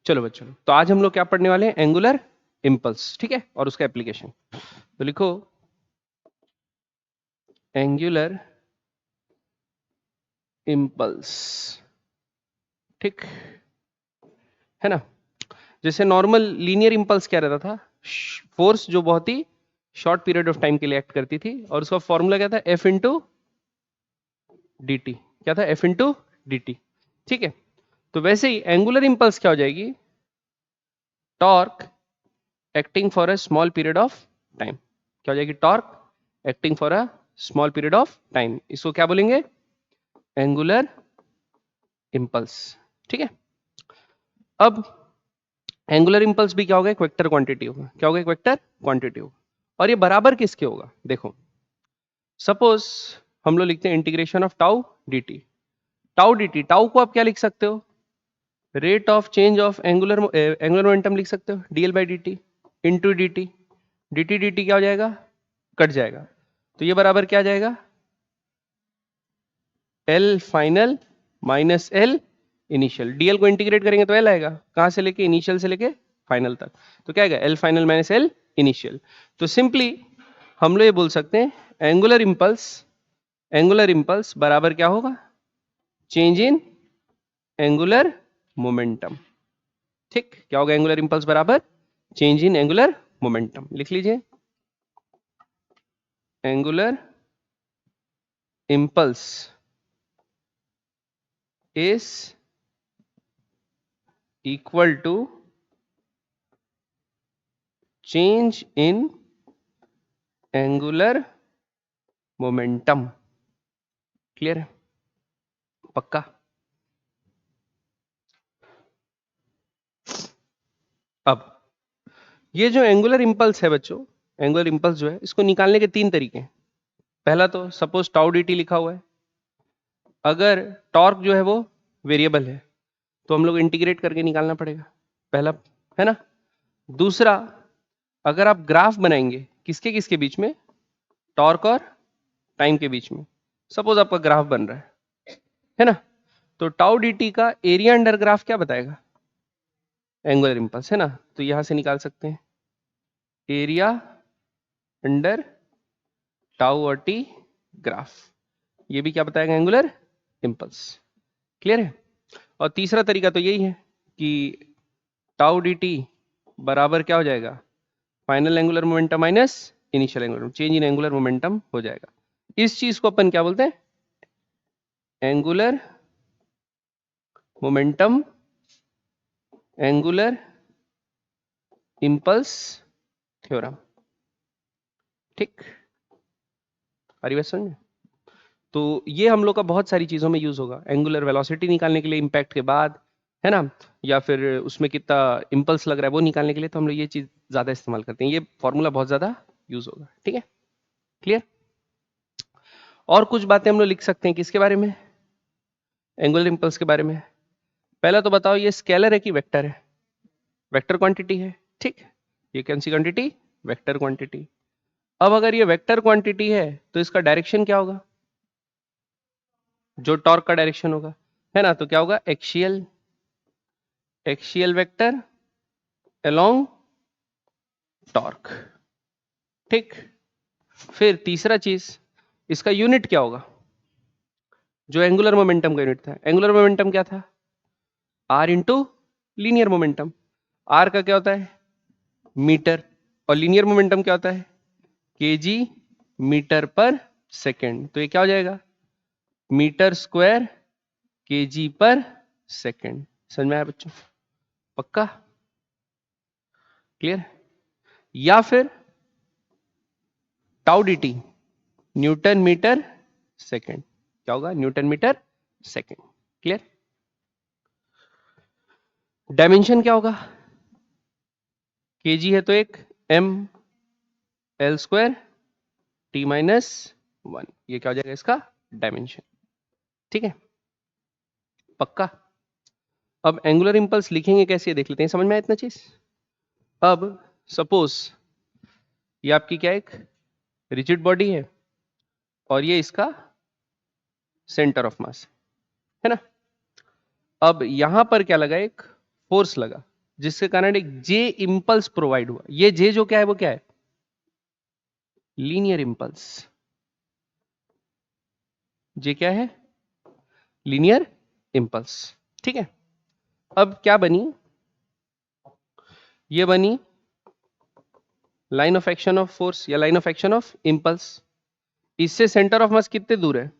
चलो बच्चों, तो आज हम लोग क्या पढ़ने वाले हैं? एंगुलर इम्पल्स, ठीक है, और उसका एप्लीकेशन। तो लिखो एंगुलर इम्पल्स, ठीक है ना। जैसे नॉर्मल लीनियर इम्पल्स क्या रहता था? फोर्स जो बहुत ही शॉर्ट पीरियड ऑफ टाइम के लिए एक्ट करती थी, और उसका फॉर्मूला क्या था? F into D T. क्या था? एफ इंटू डी टी, ठीक है। तो वैसे ही एंगुलर इम्पल्स क्या हो जाएगी? Torque acting for a small period of time. क्या हो जाएगी? Torque acting for a small period of time. इसको क्या बोलेंगे? एंगुलर इम्पल्स, ठीक है। अब एंगुलर इम्पल्स भी क्या होगा? एक वेक्टर क्वांटिटी होगा। क्या होगा? एक वेक्टर क्वांटिटी होगा। और ये बराबर किसके होगा? देखो, सपोज हम लोग लिखते हैं integration of tau dt। Tau dt, tau को आप क्या लिख सकते हो? Rate of change of angular angular momentum लिख सकते हो, dl by dt into dt। dt dt क्या हो जाएगा? कट जाएगा। तो ये बराबर क्या आ जाएगा? L final minus L initial. dl को इंटीग्रेट करेंगे तो L आएगा, कहां से लेके? इनिशियल से लेके फाइनल तक। तो क्या आएगा? L final minus L initial. तो सिंपली हम लोग ये बोल सकते हैं एंगुलर इम्पल्स बराबर क्या होगा? चेंज इन एंगुलर मोमेंटम, ठीक। क्या होगा? एंगुलर इम्पल्स बराबर चेंज इन एंगुलर मोमेंटम। लिख लीजिए, angular impulse is equal to change in angular momentum. Clear है? पक्का? अब ये जो एंगुलर इम्पल्स है बच्चों, एंगुलर इम्पल्स जो है, इसको निकालने के तीन तरीके हैं। पहला तो सपोज टाउ dt लिखा हुआ है, अगर टॉर्क जो है वो वेरिएबल है तो हम लोग इंटीग्रेट करके निकालना पड़ेगा, पहला, है ना। दूसरा, अगर आप ग्राफ बनाएंगे किसके किसके बीच में? टॉर्क और टाइम के बीच में। सपोज आपका ग्राफ बन रहा है ना। तो टाउ dt का एरिया अंडर ग्राफ क्या बताएगा? एंगुलर इम्पल्स, है ना। तो यहां से निकाल सकते हैं एरिया अंडर टाउ और टी ग्राफ। ये भी क्या बताएगा? Angular impulse. क्लियर है? और तीसरा तरीका तो यही है कि टाउ डी टी बराबर क्या हो जाएगा? Final angular momentum minus initial angular, change in angular momentum हो जाएगा। इस चीज को अपन क्या बोलते हैं? Angular momentum, angular impulse theorem, ठीक। हरी बात समझ में? तो ये हम लोग का बहुत सारी चीजों में यूज होगा। एंगुलर वेलोसिटी निकालने के लिए इम्पैक्ट के बाद, है ना, या फिर उसमें कितना इम्पल्स लग रहा है वो निकालने के लिए, तो हम लोग ये चीज ज्यादा इस्तेमाल करते हैं। ये फॉर्मूला बहुत ज्यादा यूज होगा, ठीक है। क्लियर? और कुछ बातें हम लोग लिख सकते हैं किसके बारे में? एंगुलर इम्पल्स के बारे में। पहला तो बताओ, ये स्केलर है कि वेक्टर है? वेक्टर क्वांटिटी है, ठीक। ये कौन सी क्वांटिटी? Vector quantity. अब अगर ये वेक्टर क्वांटिटी है तो इसका डायरेक्शन क्या होगा? जो टॉर्क का डायरेक्शन होगा, है ना। तो क्या होगा? Axial, axial vector along torque, ठीक। फिर तीसरा चीज, इसका यूनिट क्या होगा? जो एंगुलर मोमेंटम का यूनिट था, एंगुलर मोमेंटम क्या था? R into linear momentum. R का क्या होता है? मीटर। और लीनियर मोमेंटम क्या होता है? केजी मीटर पर सेकेंड। तो ये क्या हो जाएगा? मीटर स्क्वायर केजी पर सेकेंड। समझ में आया बच्चों? पक्का? क्लियर? या फिर tau D T, Newton metre second. क्या होगा? Newton metre second. Clear? Dimension क्या होगा? केजी है तो एक M L square T minus one. ये क्या हो जाएगा? इसका डायमेंशन, ठीक है। पक्का? अब एंगुलर इंपल्स लिखेंगे कैसे ये देख लेते हैं। समझ में आया इतना चीज? अब सपोज ये आपकी क्या एक रिजिड बॉडी है और ये इसका सेंटर ऑफ मास, है ना। अब यहां पर क्या लगा? एक फोर्स लगा। जिसके कारण एक जे इंपल्स प्रोवाइड हुआ। ये जे जो क्या है वो क्या है? Linear impulse. जे क्या है? Linear impulse. ठीक है, अब क्या बनी? ये बनी line of action of force या line of action of impulse. इससे सेंटर ऑफ मास कितने दूर है?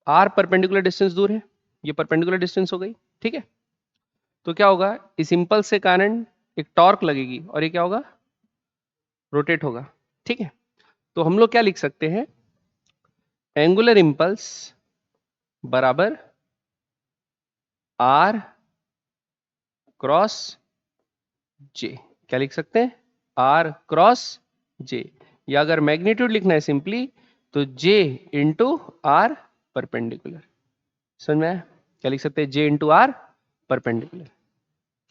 आर परपेंडिकुलर डिस्टेंस दूर है, ये परपेंडिकुलर डिस्टेंस हो गई। ठीक है, तो क्या होगा? इस इंपल्स के कारण एक टॉर्क लगेगी और ये क्या होगा? रोटेट होगा। ठीक है, तो हम लोग क्या लिख सकते हैं? एंगुलर इंपल्स बराबर आर क्रॉस जे। क्या लिख सकते हैं? आर क्रॉस जे, या अगर मैग्नीट्यूड लिखना है सिंपली तो जे इंटू आर परपेंडिकुलर। समझ में आया? क्या लिख सकते हैं? J into R perpendicular.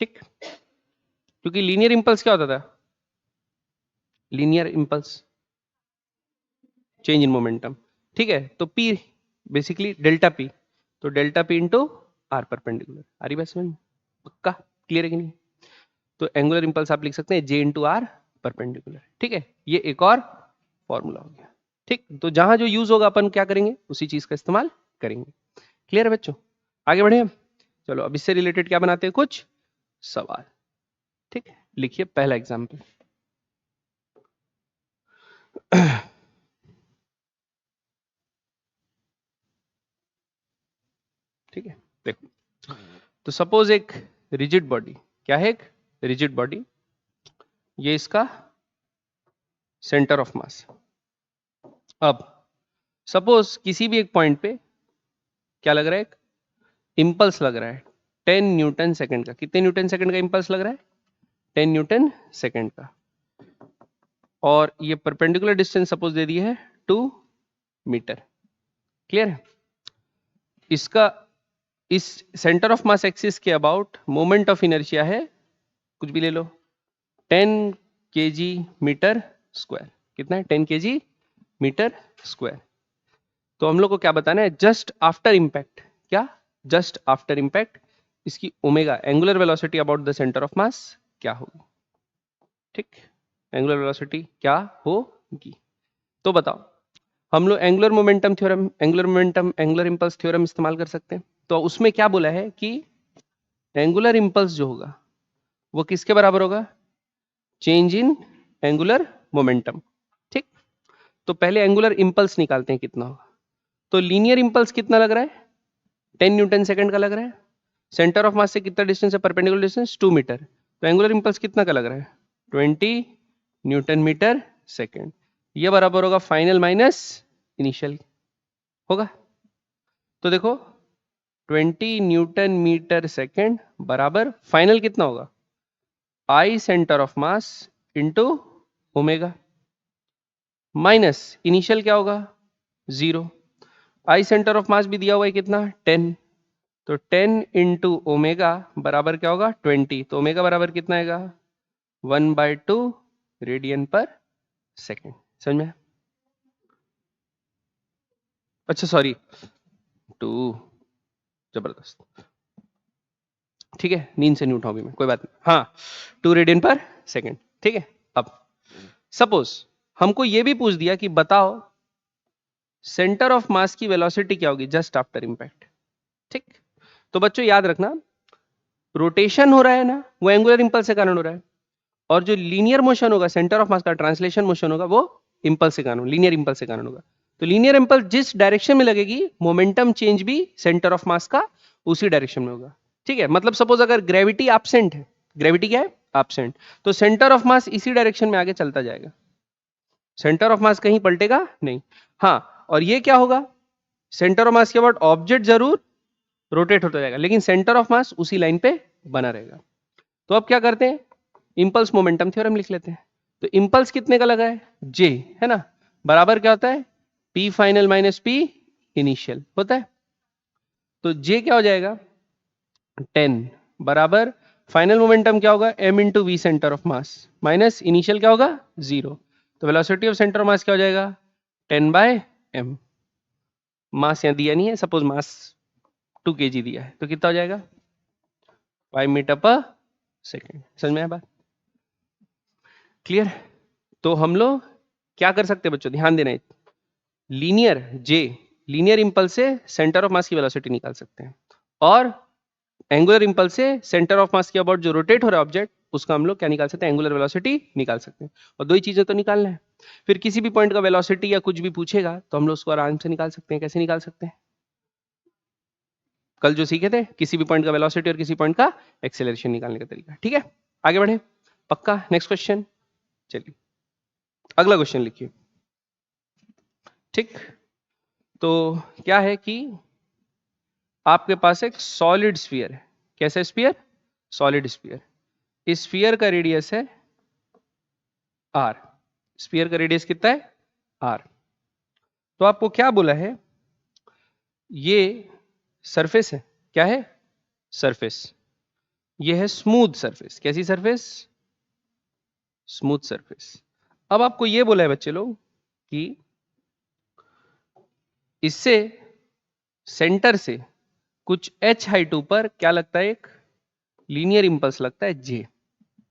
ठीक, क्योंकि लीनियर इंपल्स क्या होता था? Linear impulse change in momentum. ठीक है, तो P बेसिकली डेल्टा P, तो delta P into R perpendicular. आ रही बात समझ में? पक्का क्लियर है कि नहीं? तो एंगुलर इंपल्स आप लिख सकते हैं जे इंटू आर परपेंडिकुलर। ठीक है, ये एक और फॉर्मूला हो गया। ठीक, तो जहां जो यूज होगा अपन क्या करेंगे? उसी चीज का इस्तेमाल करेंगे। क्लियर है बच्चों? आगे बढ़े हम। चलो अब इससे रिलेटेड क्या बनाते हैं? कुछ सवाल। ठीक है, लिखिए पहला एग्जाम्पल। ठीक है, देखो, तो सपोज एक रिजिड बॉडी, क्या है? एक रिजिड बॉडी, ये इसका सेंटर ऑफ मास। अब सपोज किसी भी एक पॉइंट पे क्या लग रहा है? एक इंपल्स लग रहा है 10 न्यूटन सेकंड का। कितने न्यूटन सेकंड का इंपल्स लग रहा है? 10 न्यूटन सेकंड का। और ये परपेंडिकुलर डिस्टेंस सपोज दे दी है 2 मीटर। क्लियर है? इसका इस सेंटर ऑफ मास एक्सिस के अबाउट मोमेंट ऑफ इनर्शिया है, कुछ भी ले लो, 10 kg मीटर स्क्वायर। कितना है? 10 kg मीटर स्क्वायर। तो हम लोग को क्या बताना है? जस्ट आफ्टर इंपैक्ट, क्या? जस्ट आफ्टर इंपैक्ट इसकी omega angular velocity about the centre of mass क्या होगी? ठीक, एंगुलर वेलोसिटी क्या होगी? तो बताओ, हम लोग angular momentum theorem, angular momentum, angular impulse theorem इस्तेमाल कर सकते हैं। तो उसमें क्या बोला है कि एंगुलर इंपल्स जो होगा वो किसके बराबर होगा? Change in angular momentum. ठीक, तो पहले एंगुलर इंपल्स निकालते हैं कितना होगा। तो लीनियर इंपल्स कितना लग रहा है? 10 न्यूटन सेकंड का लग रहा है। सेंटर ऑफ मास से कितना डिस्टेंस है? Perpendicular distance 2 metre. तो एंगुलर इंपल्स कितना का लग रहा है? 20 न्यूटन मीटर सेकंड। ये बराबर होगा फाइनल माइनस इनिशियल होगा। तो देखो 20 न्यूटन मीटर सेकंड बराबर फाइनल कितना होगा? I centre of mass into omega, minus initial क्या होगा? 0। आई सेंटर ऑफ मास भी दिया हुआ है कितना? 10। तो 10 इंटू ओमेगा बराबर क्या होगा? 20। तो ओमेगा बराबर कितना आएगा? 1/2 रेडियन पर सेकेंड। समझ में? अच्छा सॉरी, 2, जबरदस्त। ठीक है, नींद से नहीं उठा अभी मैं, कोई बात नहीं। हाँ, 2 रेडियन पर सेकेंड। ठीक है, अब सपोज हमको ये भी पूछ दिया कि बताओ सेंटर ऑफ मास की वेलोसिटी क्या होगी जस्ट आफ्टर इंपैक्ट। ठीक, तो बच्चों याद रखना, रोटेशन हो रहा है ना, वो एंगुलर इंपल्स के कारण हो रहा है, और जो लीनियर मोशन होगा, सेंटर ऑफ मास का ट्रांसलेशन मोशन होगा, वो इंपल्स के कारण, लीनियर इंपल्स के कारण होगा। तो लीनियर इंपल्स जिस डायरेक्शन में लगेगी, मोमेंटम चेंज भी सेंटर ऑफ मास का उसी डायरेक्शन में होगा। ठीक है, मतलब सपोज अगर ग्रेविटी एब्सेंट है, ग्रेविटी क्या है? एब्सेंट, तो सेंटर ऑफ मास इसी डायरेक्शन में आगे चलता जाएगा, सेंटर ऑफ मास कहीं पलटेगा नहीं। हाँ, और ये क्या होगा? सेंटर ऑफ मास के बाद ऑब्जेक्ट जरूर रोटेट होता जाएगा, लेकिन सेंटर ऑफ मास उसी लाइन पे बना रहेगा। तो अब क्या करते हैं? इंपल्स मोमेंटम थ्योरम लिख लेते हैं। तो इंपल्स कितने का लगा है? जे, है ना, बराबर क्या होता है? P final minus P initial होता है। तो जे क्या हो जाएगा? 10 बराबर फाइनल मोमेंटम क्या होगा? m into V centre of mass minus initial क्या होगा? 0। तो velocity of centre of mass क्या हो जाएगा? 10/m। मास यहाँ दिया नहीं है, सपोज मास 2 kg दिया है, तो कितना हो जाएगा? 5 मीटर पर सेकेंड। समझ में आया बात? क्लियर? तो हम लोग क्या कर सकते हैं बच्चों, ध्यान देना, लीनियर जे, लीनियर इंपल्स से सेंटर ऑफ मास की वेलोसिटी निकाल सकते हैं, और एंगुलर इंपल्स से सेंटर ऑफ मास के अबाउट जो रोटेट हो रहा है ऑब्जेक्ट, उसका हम लोग क्या निकाल सकते हैं, एंगुलर वेलोसिटी निकाल सकते हैं। और दो ही चीजें तो निकालना है। फिर किसी भी पॉइंट का वेलोसिटी या कुछ भी पूछेगा तो हम लोग उसको आराम से निकाल सकते हैं। कैसे निकाल सकते हैं? कल जो सीखे थे, किसी भी पॉइंट का वेलोसिटी और किसी पॉइंट का एक्सेलरेशन निकालने का तरीका। ठीक है, आगे बढ़े, पक्का? नेक्स्ट क्वेश्चन, चलिए अगला क्वेश्चन लिखिए। ठीक, तो क्या है कि आपके पास एक सॉलिड स्फीयर है। कैसा स्फीयर? Solid sphere. इस स्फीयर का रेडियस है आर। स्फीयर का रेडियस कितना है? आर। तो आपको क्या बोला है, ये सरफेस है। क्या है? सरफेस। ये है स्मूथ सरफेस। कैसी सरफेस? Smooth surface. अब आपको ये बोला है बच्चे लोग कि इससे सेंटर से कुछ h हाइट ऊपर क्या लगता है, एक लीनियर इंपल्स लगता है जे।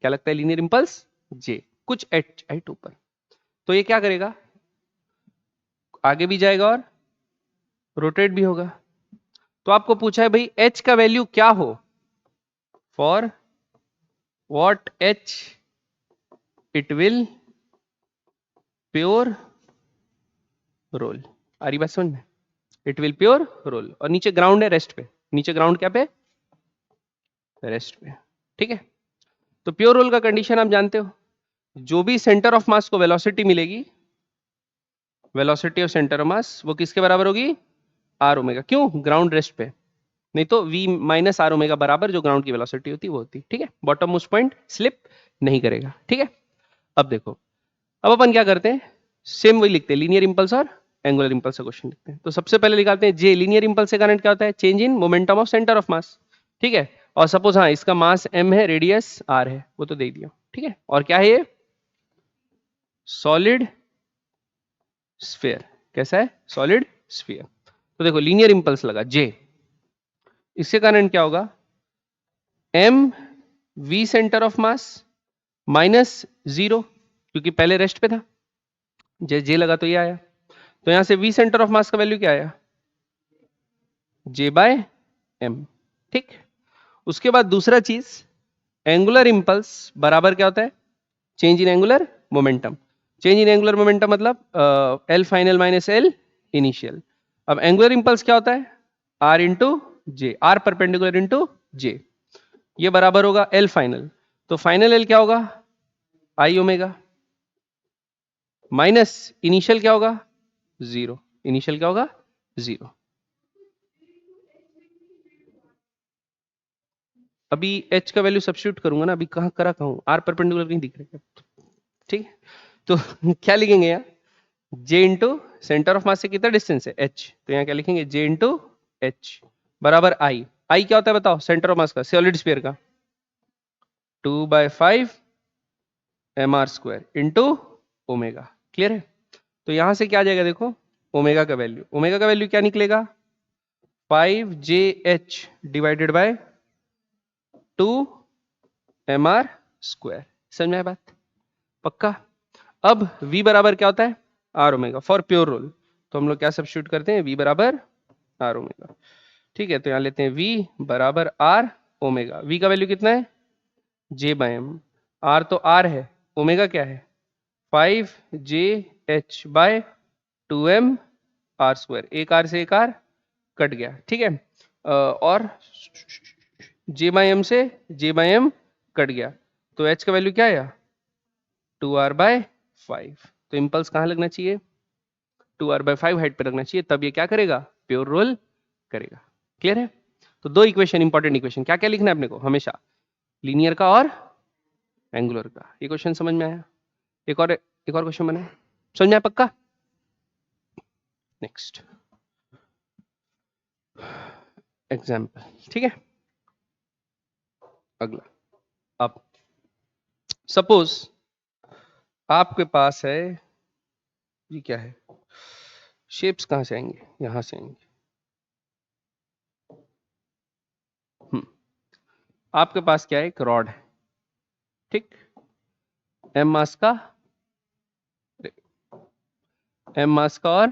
क्या लगता है? लीनियर इंपल्स जे, कुछ h हाइट ऊपर। तो ये क्या करेगा, आगे भी जाएगा और रोटेट भी होगा। तो आपको पूछा है भाई h का वैल्यू क्या हो, for what h it will pure roll. आ रही बात समझ में? It will pure roll. और नीचे ग्राउंड है रेस्ट पे। नीचे ग्राउंड क्या पे? रेस्ट पे। ठीक है, तो प्योर रोल का कंडीशन आप जानते हो, जो भी सेंटर ऑफ मास को वेलोसिटी मिलेगी, velocity of centre of mass, वो किसके बराबर होगी? R omega. क्यों? ग्राउंड रेस्ट पे। नहीं तो v माइनस आर ओमेगा बराबर जो ग्राउंड की वेलोसिटी होती है वो होती। ठीक है, बॉटम मोस्ट पॉइंट स्लिप नहीं करेगा। ठीक है, अब देखो, अब अपन क्या करते हैं, सेम वही लिखते हैं, लीनियर इंपल्स और एंगुलर इंपल्स का क्वेश्चन लिखते हैं। तो सबसे पहले निकालते हैं जे। लीनियर इंपल्स के कारण क्या होता है? Change in momentum of centre of mass. ठीक है, और सपोज हाँ इसका मास m है, रेडियस r है, वो तो दे दिया। ठीक है, और क्या है ये? Solid sphere. कैसा है? Solid sphere. तो देखो लीनियर इंपल्स लगा जे, इसके कारण क्या होगा, m v centre of mass minus 0, क्योंकि पहले रेस्ट पे था, जे लगा तो ये आया। तो यहां से v सेंटर ऑफ मास का वैल्यू क्या आया? j/m। ठीक, उसके बाद दूसरा चीज, एंगुलर इंपल्स बराबर क्या होता है? Change in angular momentum. Change in angular momentum मतलब L final minus L initial. अब एंगुलर इंपल्स क्या होता है? R into J, R perpendicular into J, ये बराबर होगा एल फाइनल। तो फाइनल एल क्या होगा? आई ओमेगा, माइनस इनिशियल क्या होगा? जीरो। इनिशियल क्या होगा? जीरो। अभी h का वैल्यू सब्स्टिट्यूट करूंगा ना, अभी कहां करा कहूं, आर परपेंडिकुलर नहीं दिख रहा। ठीक है, तो क्या लिखेंगे यहाँ, j इंटू सेंटर ऑफ मास से कितना डिस्टेंस है h, तो यहाँ क्या लिखेंगे, j इंटू एच बराबर आई। आई क्या होता है बताओ, सेंटर ऑफ मास का, सॉलिड स्फीयर का, 2/5 mr square into omega. Clear है? तो यहां से क्या आ जाएगा देखो, ओमेगा का वैल्यू, ओमेगा का वैल्यू क्या निकलेगा, 5jh divided by 2mr square. समझ में आया बात? पक्का? अब v बराबर क्या होता है? R omega, for pure roll. तो हम लोग क्या सब्स्टिट्यूट करते हैं, v बराबर आर ओमेगा। ठीक है, तो यहां लेते हैं v बराबर आर ओमेगा। v का वैल्यू कितना है? j/m। r तो r है, ओमेगा क्या है? 5jh by 2m r square. एक r से एक r कट गया। ठीक है, और j/m से j/m कट गया, तो h का वैल्यू क्या आया? 2r/5। तो इंपल्स कहाँ लगना चाहिए? 2r/5 हाइट पे लगना चाहिए, तब ये क्या करेगा? प्योर रोल करेगा। क्लियर है? तो दो इक्वेशन, इंपॉर्टेंट इक्वेशन, क्या क्या लिखना है अपने को हमेशा, लीनियर का और एंगुलर का। ये क्वेश्चन समझ में आया? एक और क्वेश्चन बना, समझ में आया पक्का? Next example. ठीक है, अगला, अब सपोज आपके पास है, ये क्या है, शेप्स कहां से आएंगे, यहां से आएंगे। आपके पास क्या है, एक रॉड है, ठीक, m मास का और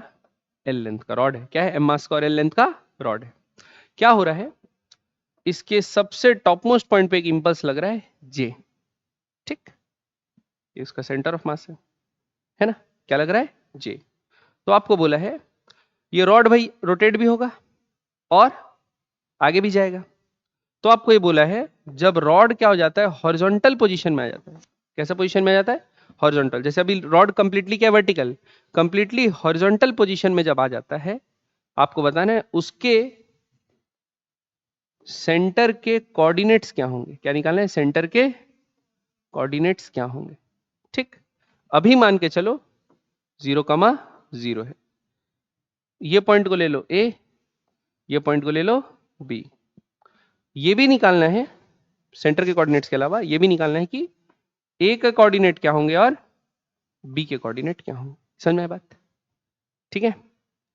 l लेंथ का रॉड है। क्या है, m मास का और l लेंथ का रॉड है। क्या हो रहा है, इसके सबसे टॉप मोस्ट पॉइंट पे एक इंपल्स लग रहा है J, ठीक, ये इसका सेंटर ऑफ मास है ना, क्या लग रहा है, J। तो आपको बोला है ये रॉड भाई रोटेट भी होगा और आगे भी जाएगा। तो आपको ये बोला है जब रॉड क्या हो जाता है, हॉरिजॉन्टल पोजीशन में आ जाता है। कैसा पोजीशन में आ जाता है, हॉरिजॉन्टल। जैसे अभी रॉड कंप्लीटली क्या वर्टिकल, कंप्लीटली हॉरिजॉन्टल पोजीशन में जब आ जाता है, आपको बताना है उसके सेंटर के कोऑर्डिनेट्स क्या होंगे। क्या निकालना है, सेंटर के कोऑर्डिनेट्स क्या होंगे, ठीक। अभी मान के चलो 0,0 है, ये पॉइंट को ले लो A, ये पॉइंट को ले लो B। ये भी निकालना है सेंटर के कोऑर्डिनेट्स के अलावा, ये भी निकालना है कि A के कोऑर्डिनेट क्या होंगे और B के कोऑर्डिनेट क्या होंगे। समझ में आया बात, ठीक है।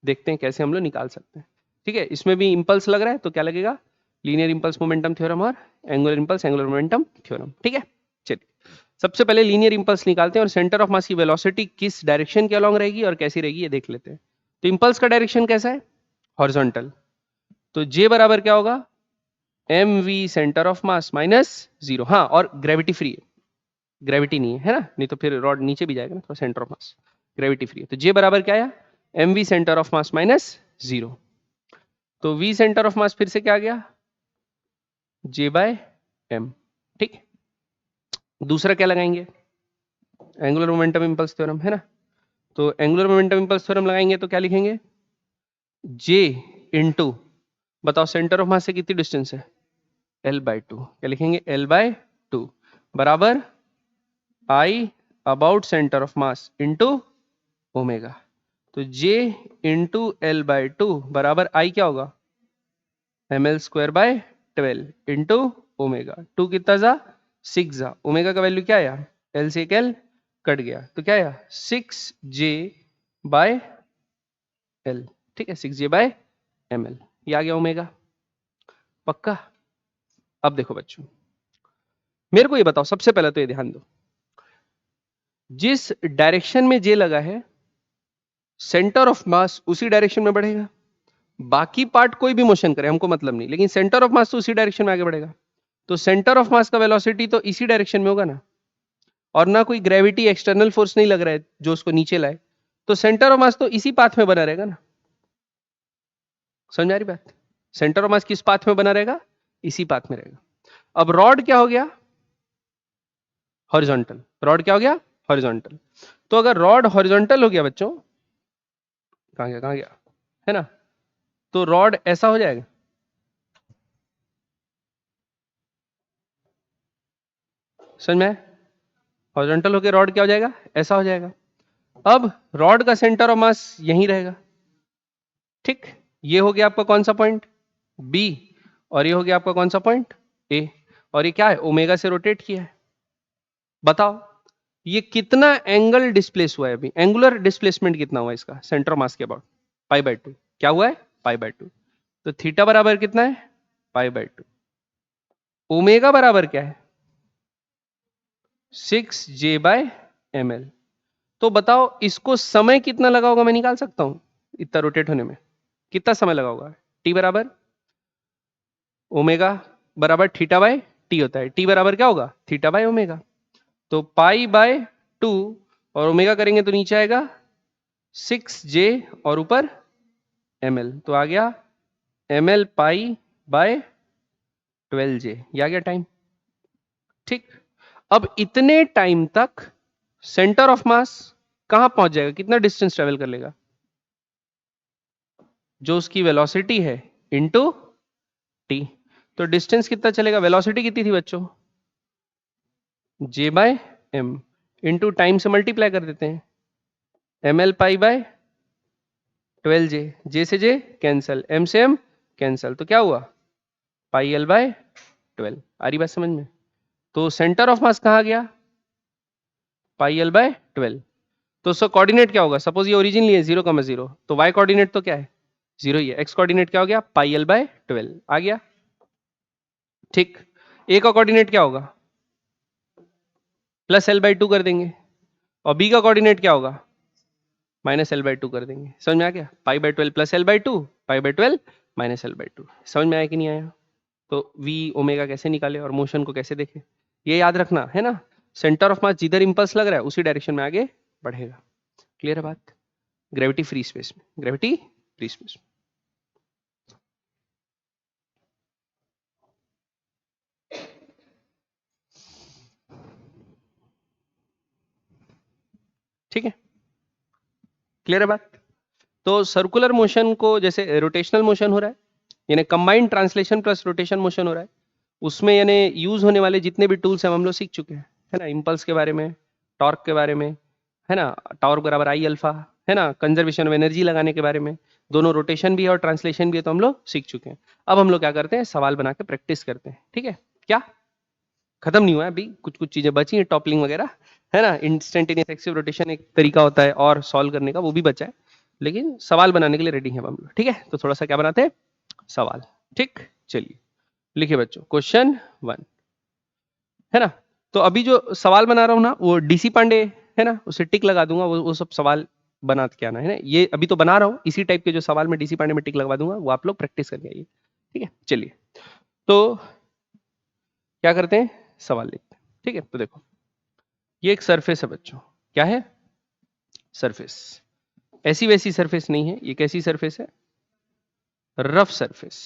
देखते हैं कैसे हम लोग निकाल सकते हैं, ठीक है। इसमें भी इंपल्स लग रहा है तो क्या लगेगा, लीनियर इंपल्स मोमेंटम थ्योरम और angular impulse angular momentum theorem, ठीक है। चलिए सबसे पहले लीनियर इंपल्स निकालते हैं और सेंटर ऑफ मास की वेलोसिटी किस डायरेक्शन के अलोंग रहेगी और कैसी रहेगी ये देख लेते हैं। तो इंपल्स का डायरेक्शन कैसा है, हॉरिजॉन्टल। तो J बराबर क्या होगा, mv centre of mass minus 0। हाँ, और ग्रेविटी फ्री है, ग्रेविटी नहीं है ना, नहीं तो फिर रॉड नीचे भी जाएगा ना, तो centre of mass gravity free है। तो J बराबर क्या आया, mv centre of mass minus 0। तो v सेंटर ऑफ मास फिर से क्या आ गया, J बाय m, ठीक। दूसरा क्या लगाएंगे, एंगुलर मोमेंटम इंपल्स थ्योरम है ना। तो एंगुलर मोमेंटम इंपल्स थ्योरम लगाएंगे तो क्या लिखेंगे, J इंटू, बताओ सेंटर ऑफ मास से कितनी डिस्टेंस है, L/2। क्या लिखेंगे, L/2 बराबर I about centre of mass into omega. तो J इंटू L/2 बराबर I क्या होगा, ml²/12 इंटू ओमेगा। 2 कितना जा, 6 जा, ओमेगा का वैल्यू क्या आया, L से एक L कट गया तो क्या आया 6J/L, ठीक है, 6J/ml, ये आ गया ओमेगा, पक्का। अब देखो बच्चों, मेरे को ये बताओ, सबसे पहले तो ये ध्यान दो, जिस डायरेक्शन में J लगा है सेंटर ऑफ मास उसी डायरेक्शन में बढ़ेगा। बाकी पार्ट कोई भी मोशन करे हमको मतलब नहीं, लेकिन सेंटर ऑफ मास तो उसी डायरेक्शन में आगे बढ़ेगा। तो सेंटर ऑफ मास का वेलोसिटी तो इसी डायरेक्शन में होगा ना, और ना कोई ग्रेविटी एक्सटर्नल फोर्स नहीं लग रहा है जो उसको नीचे लाए, तो सेंटर ऑफ मास तो इसी पाथ में बना रहेगा ना। समझ आ रही बात, सेंटर ऑफ मास किस पाथ में बना रहेगा, इसी पाथ में रहेगा। अब रॉड क्या हो गया, हॉरिजॉन्टल, रॉड क्या हो गया, हॉरिजॉन्टल। तो अगर रॉड हॉरिजॉन्टल हो गया बच्चों, कहां गया है ना, तो रॉड ऐसा हो जाएगा, समझ में, हॉरिजॉन्टल होकर रॉड क्या हो जाएगा, ऐसा हो जाएगा। अब रॉड का सेंटर ऑफ मास यहीं रहेगा, ठीक। ये हो गया आपका कौन सा पॉइंट, B, और ये हो गया आपका कौन सा पॉइंट, A, और ये क्या है, ओमेगा से रोटेट किया है। बताओ ये कितना एंगल डिस्प्लेस हुआ है, अभी एंगुलर डिस्प्लेसमेंट कितना हुआ है इसका सेंटर ऑफ मास के अबाउट, π/2। क्या हुआ है, π/2। तो थीटा बराबर कितना है, π/2। ओमेगा बराबर क्या है, 6J/ml। तो बताओ इसको समय कितना लगा होगा, मैं निकाल सकता हूं इतना रोटेट होने में, कितना समय लगा होगा। T बराबर ओमेगा बराबर थीटा बाय टी होता है, T बराबर क्या होगा, थीटा बाय ओमेगा। तो π/2 और ओमेगा करेंगे तो नीचे आएगा 6J और ऊपर ml, तो आ गया ml π/12J, ये आ गया टाइम, ठीक। अब इतने टाइम तक सेंटर ऑफ मास कहां पहुंच जाएगा, कितना डिस्टेंस ट्रेवल कर लेगा, जो उसकी वेलोसिटी है इनटू टी। तो डिस्टेंस कितना चलेगा, वेलोसिटी कितनी थी बच्चों, J/m इंटू टाइम से मल्टीप्लाई कर देते हैं, ml π/12J, J से J कैंसल, m से m कैंसल, तो क्या हुआ πL/12। आ रही बात समझ में। तो सेंटर ऑफ मास कहां गया, πL/12। तो उसका कोऑर्डिनेट क्या होगा, सपोज ये ओरिजिन लिए 0,0, तो y कोऑर्डिनेट तो क्या है 0 ही है, x कोऑर्डिनेट क्या हो गया πL/12 आ गया, ठीक। ए का कोऑर्डिनेट क्या होगा, प्लस एल बाई टू कर देंगे, और बी का कोऑर्डिनेट क्या होगा, माइनस एल बाई टू कर देंगे। समझ में आ गया, pi by 12 plus L by two, pi by 12 minus L by two. समझ में आया कि नहीं आया? तो वी ओमेगा कैसे निकाले और मोशन को कैसे देखे, ये याद रखना है ना। सेंटर ऑफ मास जिधर इंपल्स लग रहा है उसी डायरेक्शन में आगे बढ़ेगा। क्लियर है बात? ग्रेविटी फ्री स्पेस में, ग्रेविटी फ्री स्पेस में। ठीक है, क्लियर है बात? तो सर्कुलर मोशन को जैसे रोटेशनल मोशन हो रहा है, यानी combined translation plus rotation motion हो रहा है, उसमें यानी यूज होने वाले जितने भी टूल्स हैं हम लोग सीख चुके हैं, है ना। इंपल्स के बारे में, टॉर्क के बारे में, है ना, टॉर्क बराबर आई अल्फा, है ना, कंजर्वेशन ऑफ एनर्जी लगाने के बारे में, दोनों रोटेशन भी है और ट्रांसलेशन भी है, तो हम लोग सीख चुके हैं। अब हम लोग क्या करते हैं, सवाल बना के प्रैक्टिस करते हैं। ठीक है, क्या खत्म नहीं हुआ है अभी, कुछ कुछ चीजें बची हैं, टॉपलिंग वगैरह, है ना। इंस्टेंटेनियस एक्सिव रोटेशन एक तरीका होता है और सॉल्व करने का, वो भी बचा है, लेकिन सवाल बनाने के लिए रेडी हैं हम लोग। ठीक है, तो थोड़ा सा क्या बनाते हैं, सवाल। ठीक, चलिए लिखिए बच्चों, क्वेश्चन 1, है ना। तो अभी जो सवाल बना रहा हूं ना, वो डीसी पांडे है ना, उसे टिक लगा दूंगा, वो सब सवाल बना के आना है ना। ये अभी तो बना रहा हूँ, इसी टाइप के जो सवाल मैं डीसी पांडे में टिक लगवा दूंगा, वो आप लोग प्रैक्टिस करके आइए। ठीक है, चलिए तो क्या करते हैं, सवाल लिखते हैं। ठीक है, तो देखो ये एक सरफेस है बच्चों, क्या है, सरफेस। ऐसी वैसी सरफेस नहीं है, ये कैसी सरफेस है, रफ सरफेस।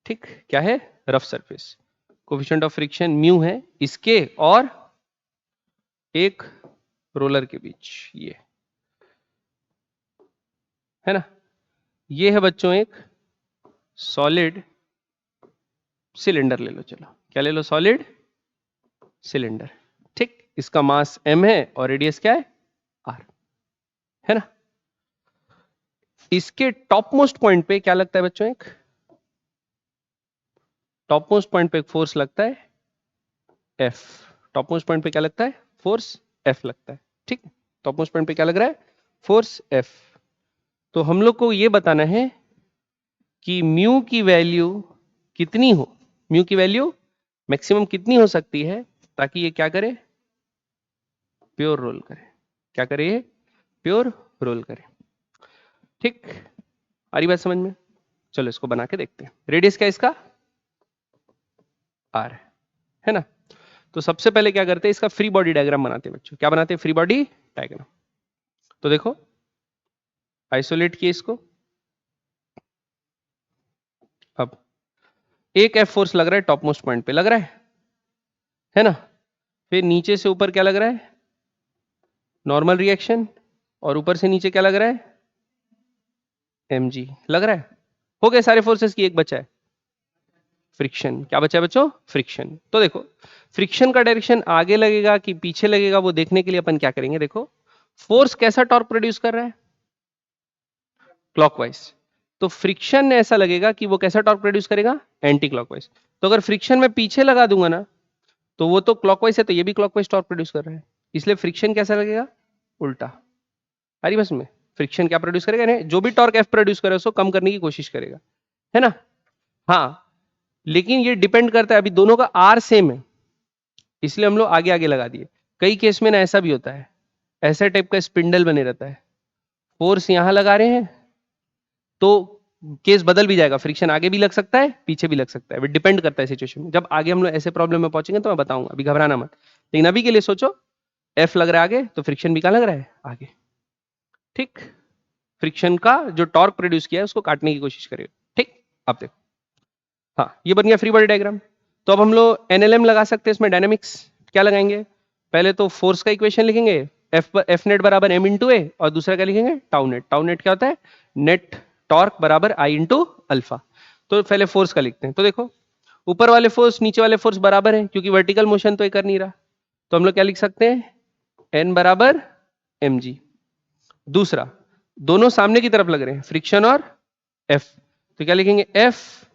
ठीक, क्या है, rough surface. Coefficient of friction mu है इसके और एक रोलर के बीच, ये है ना। ये है बच्चों एक सॉलिड सिलेंडर, ले लो, चलो क्या ले लो, सॉलिड सिलेंडर। ठीक, इसका मास m है और रेडियस क्या है, r, है ना। इसके टॉप मोस्ट पॉइंट पे क्या लगता है बच्चों, एक टॉप मोस्ट पॉइंट पे एक फोर्स लगता है F। टॉप मोस्ट पॉइंट पे क्या लगता है, फोर्स F लगता है। ठीक, टॉप मोस्ट पॉइंट पे क्या लग रहा है, फोर्स F। तो हम लोग को ये बताना है कि म्यू की वैल्यू कितनी हो, म्यू की वैल्यू मैक्सिमम कितनी हो सकती है, ताकि ये क्या करे, प्योर रोल करे। क्या करे, ये प्योर रोल करे। ठीक, आ रही बात समझ में? चलो इसको बना के देखते हैं। रेडियस क्या है इसका, r, है ना। तो सबसे पहले क्या करते हैं, इसका फ्री बॉडी डायग्राम बनाते हैं बच्चों। क्या बनाते हैं, फ्री बॉडी डायग्राम। तो देखो आइसोलेट किए इसको। अब एक एफ फोर्स लग रहा है टॉप मोस्ट पॉइंट पे, लग रहा है ना। फिर नीचे से ऊपर क्या लग रहा है, नॉर्मल रिएक्शन, और ऊपर से नीचे क्या लग रहा है, mg लग रहा है। हो गए सारे फोर्सेस की, एक बचा है फ्रिक्शन। क्या बचा है बच्चों, फ्रिक्शन। तो देखो फ्रिक्शन का डायरेक्शन आगे लगेगा कि पीछे लगेगा, वो देखने के लिए अपन क्या करेंगे, देखो फोर्स कैसा टॉर्क प्रोड्यूस कर रहा है, क्लॉकवाइज। तो फ्रिक्शन ऐसा लगेगा कि वो कैसा टॉर्क प्रोड्यूस करेगा, एंटी क्लॉकवाइज। तो अगर फ्रिक्शन में पीछे लगा दूंगा ना, तो वो तो क्लॉकवाइज है, तो ये भी क्लॉकवाइज टॉर्क प्रोड्यूस कर रहा है, इसलिए फ्रिक्शन कैसा लगेगा, उल्टा। अरे बस में फ्रिक्शन क्या प्रोड्यूस करेगा, नहीं, जो भी टॉर्क एफ प्रोड्यूस करे उसको कम करने की कोशिश करेगा, है ना। हाँ, लेकिन ये डिपेंड करता है, अभी दोनों का आर सेम है, इसलिए हम लोग आगे आगे लगा दिए। कई केस में ना ऐसा भी होता है, ऐसे टाइप का स्पिंडल बने रहता है, फोर्स यहां लगा रहे हैं तो केस बदल भी जाएगा, फ्रिक्शन आगे भी लग सकता है पीछे भी लग सकता है, डिपेंड करता है सिचुएशन में। जब आगे हम लोग ऐसे प्रॉब्लम में पहुंचेंगे तो मैं बताऊंगा, अभी घबराना मत। लेकिन अभी के लिए सोचो, एफ लग रहा है आगे, तो फ्रिक्शन भी कहां लग रहा है, आगे। ठीक, फ्रिक्शन का जो टॉर्क प्रोड्यूस किया है उसको काटने की कोशिश करेगा। ठीक, अब देखो, हाँ ये बन गया फ्री बॉडी डायग्राम। तो अब हम लोग एनएलएम लगा सकते हैं इसमें, डायनेमिक्स। क्या लगाएंगे, पहले तो फोर्स का इक्वेशन लिखेंगे, एफ नेट बराबर एम इंटू ए, और दूसरा क्या लिखेंगे, टाउ नेट। टाउ नेट क्या होता है, नेट टॉर्क बराबर आई इंटू अल्फा। तो पहले फोर्स का लिखते हैं। तो देखो ऊपर वाले फोर्स नीचे वाले फोर्स बराबर है, क्योंकि वर्टिकल मोशन तो ये कर नहीं रहा, तो हम लोग क्या लिख सकते हैं, एन बराबर एम जी। दूसरा, दोनों सामने की तरफ लग रहे हैं, फ्रिक्शन और एफ, तो क्या लिखेंगे, एफ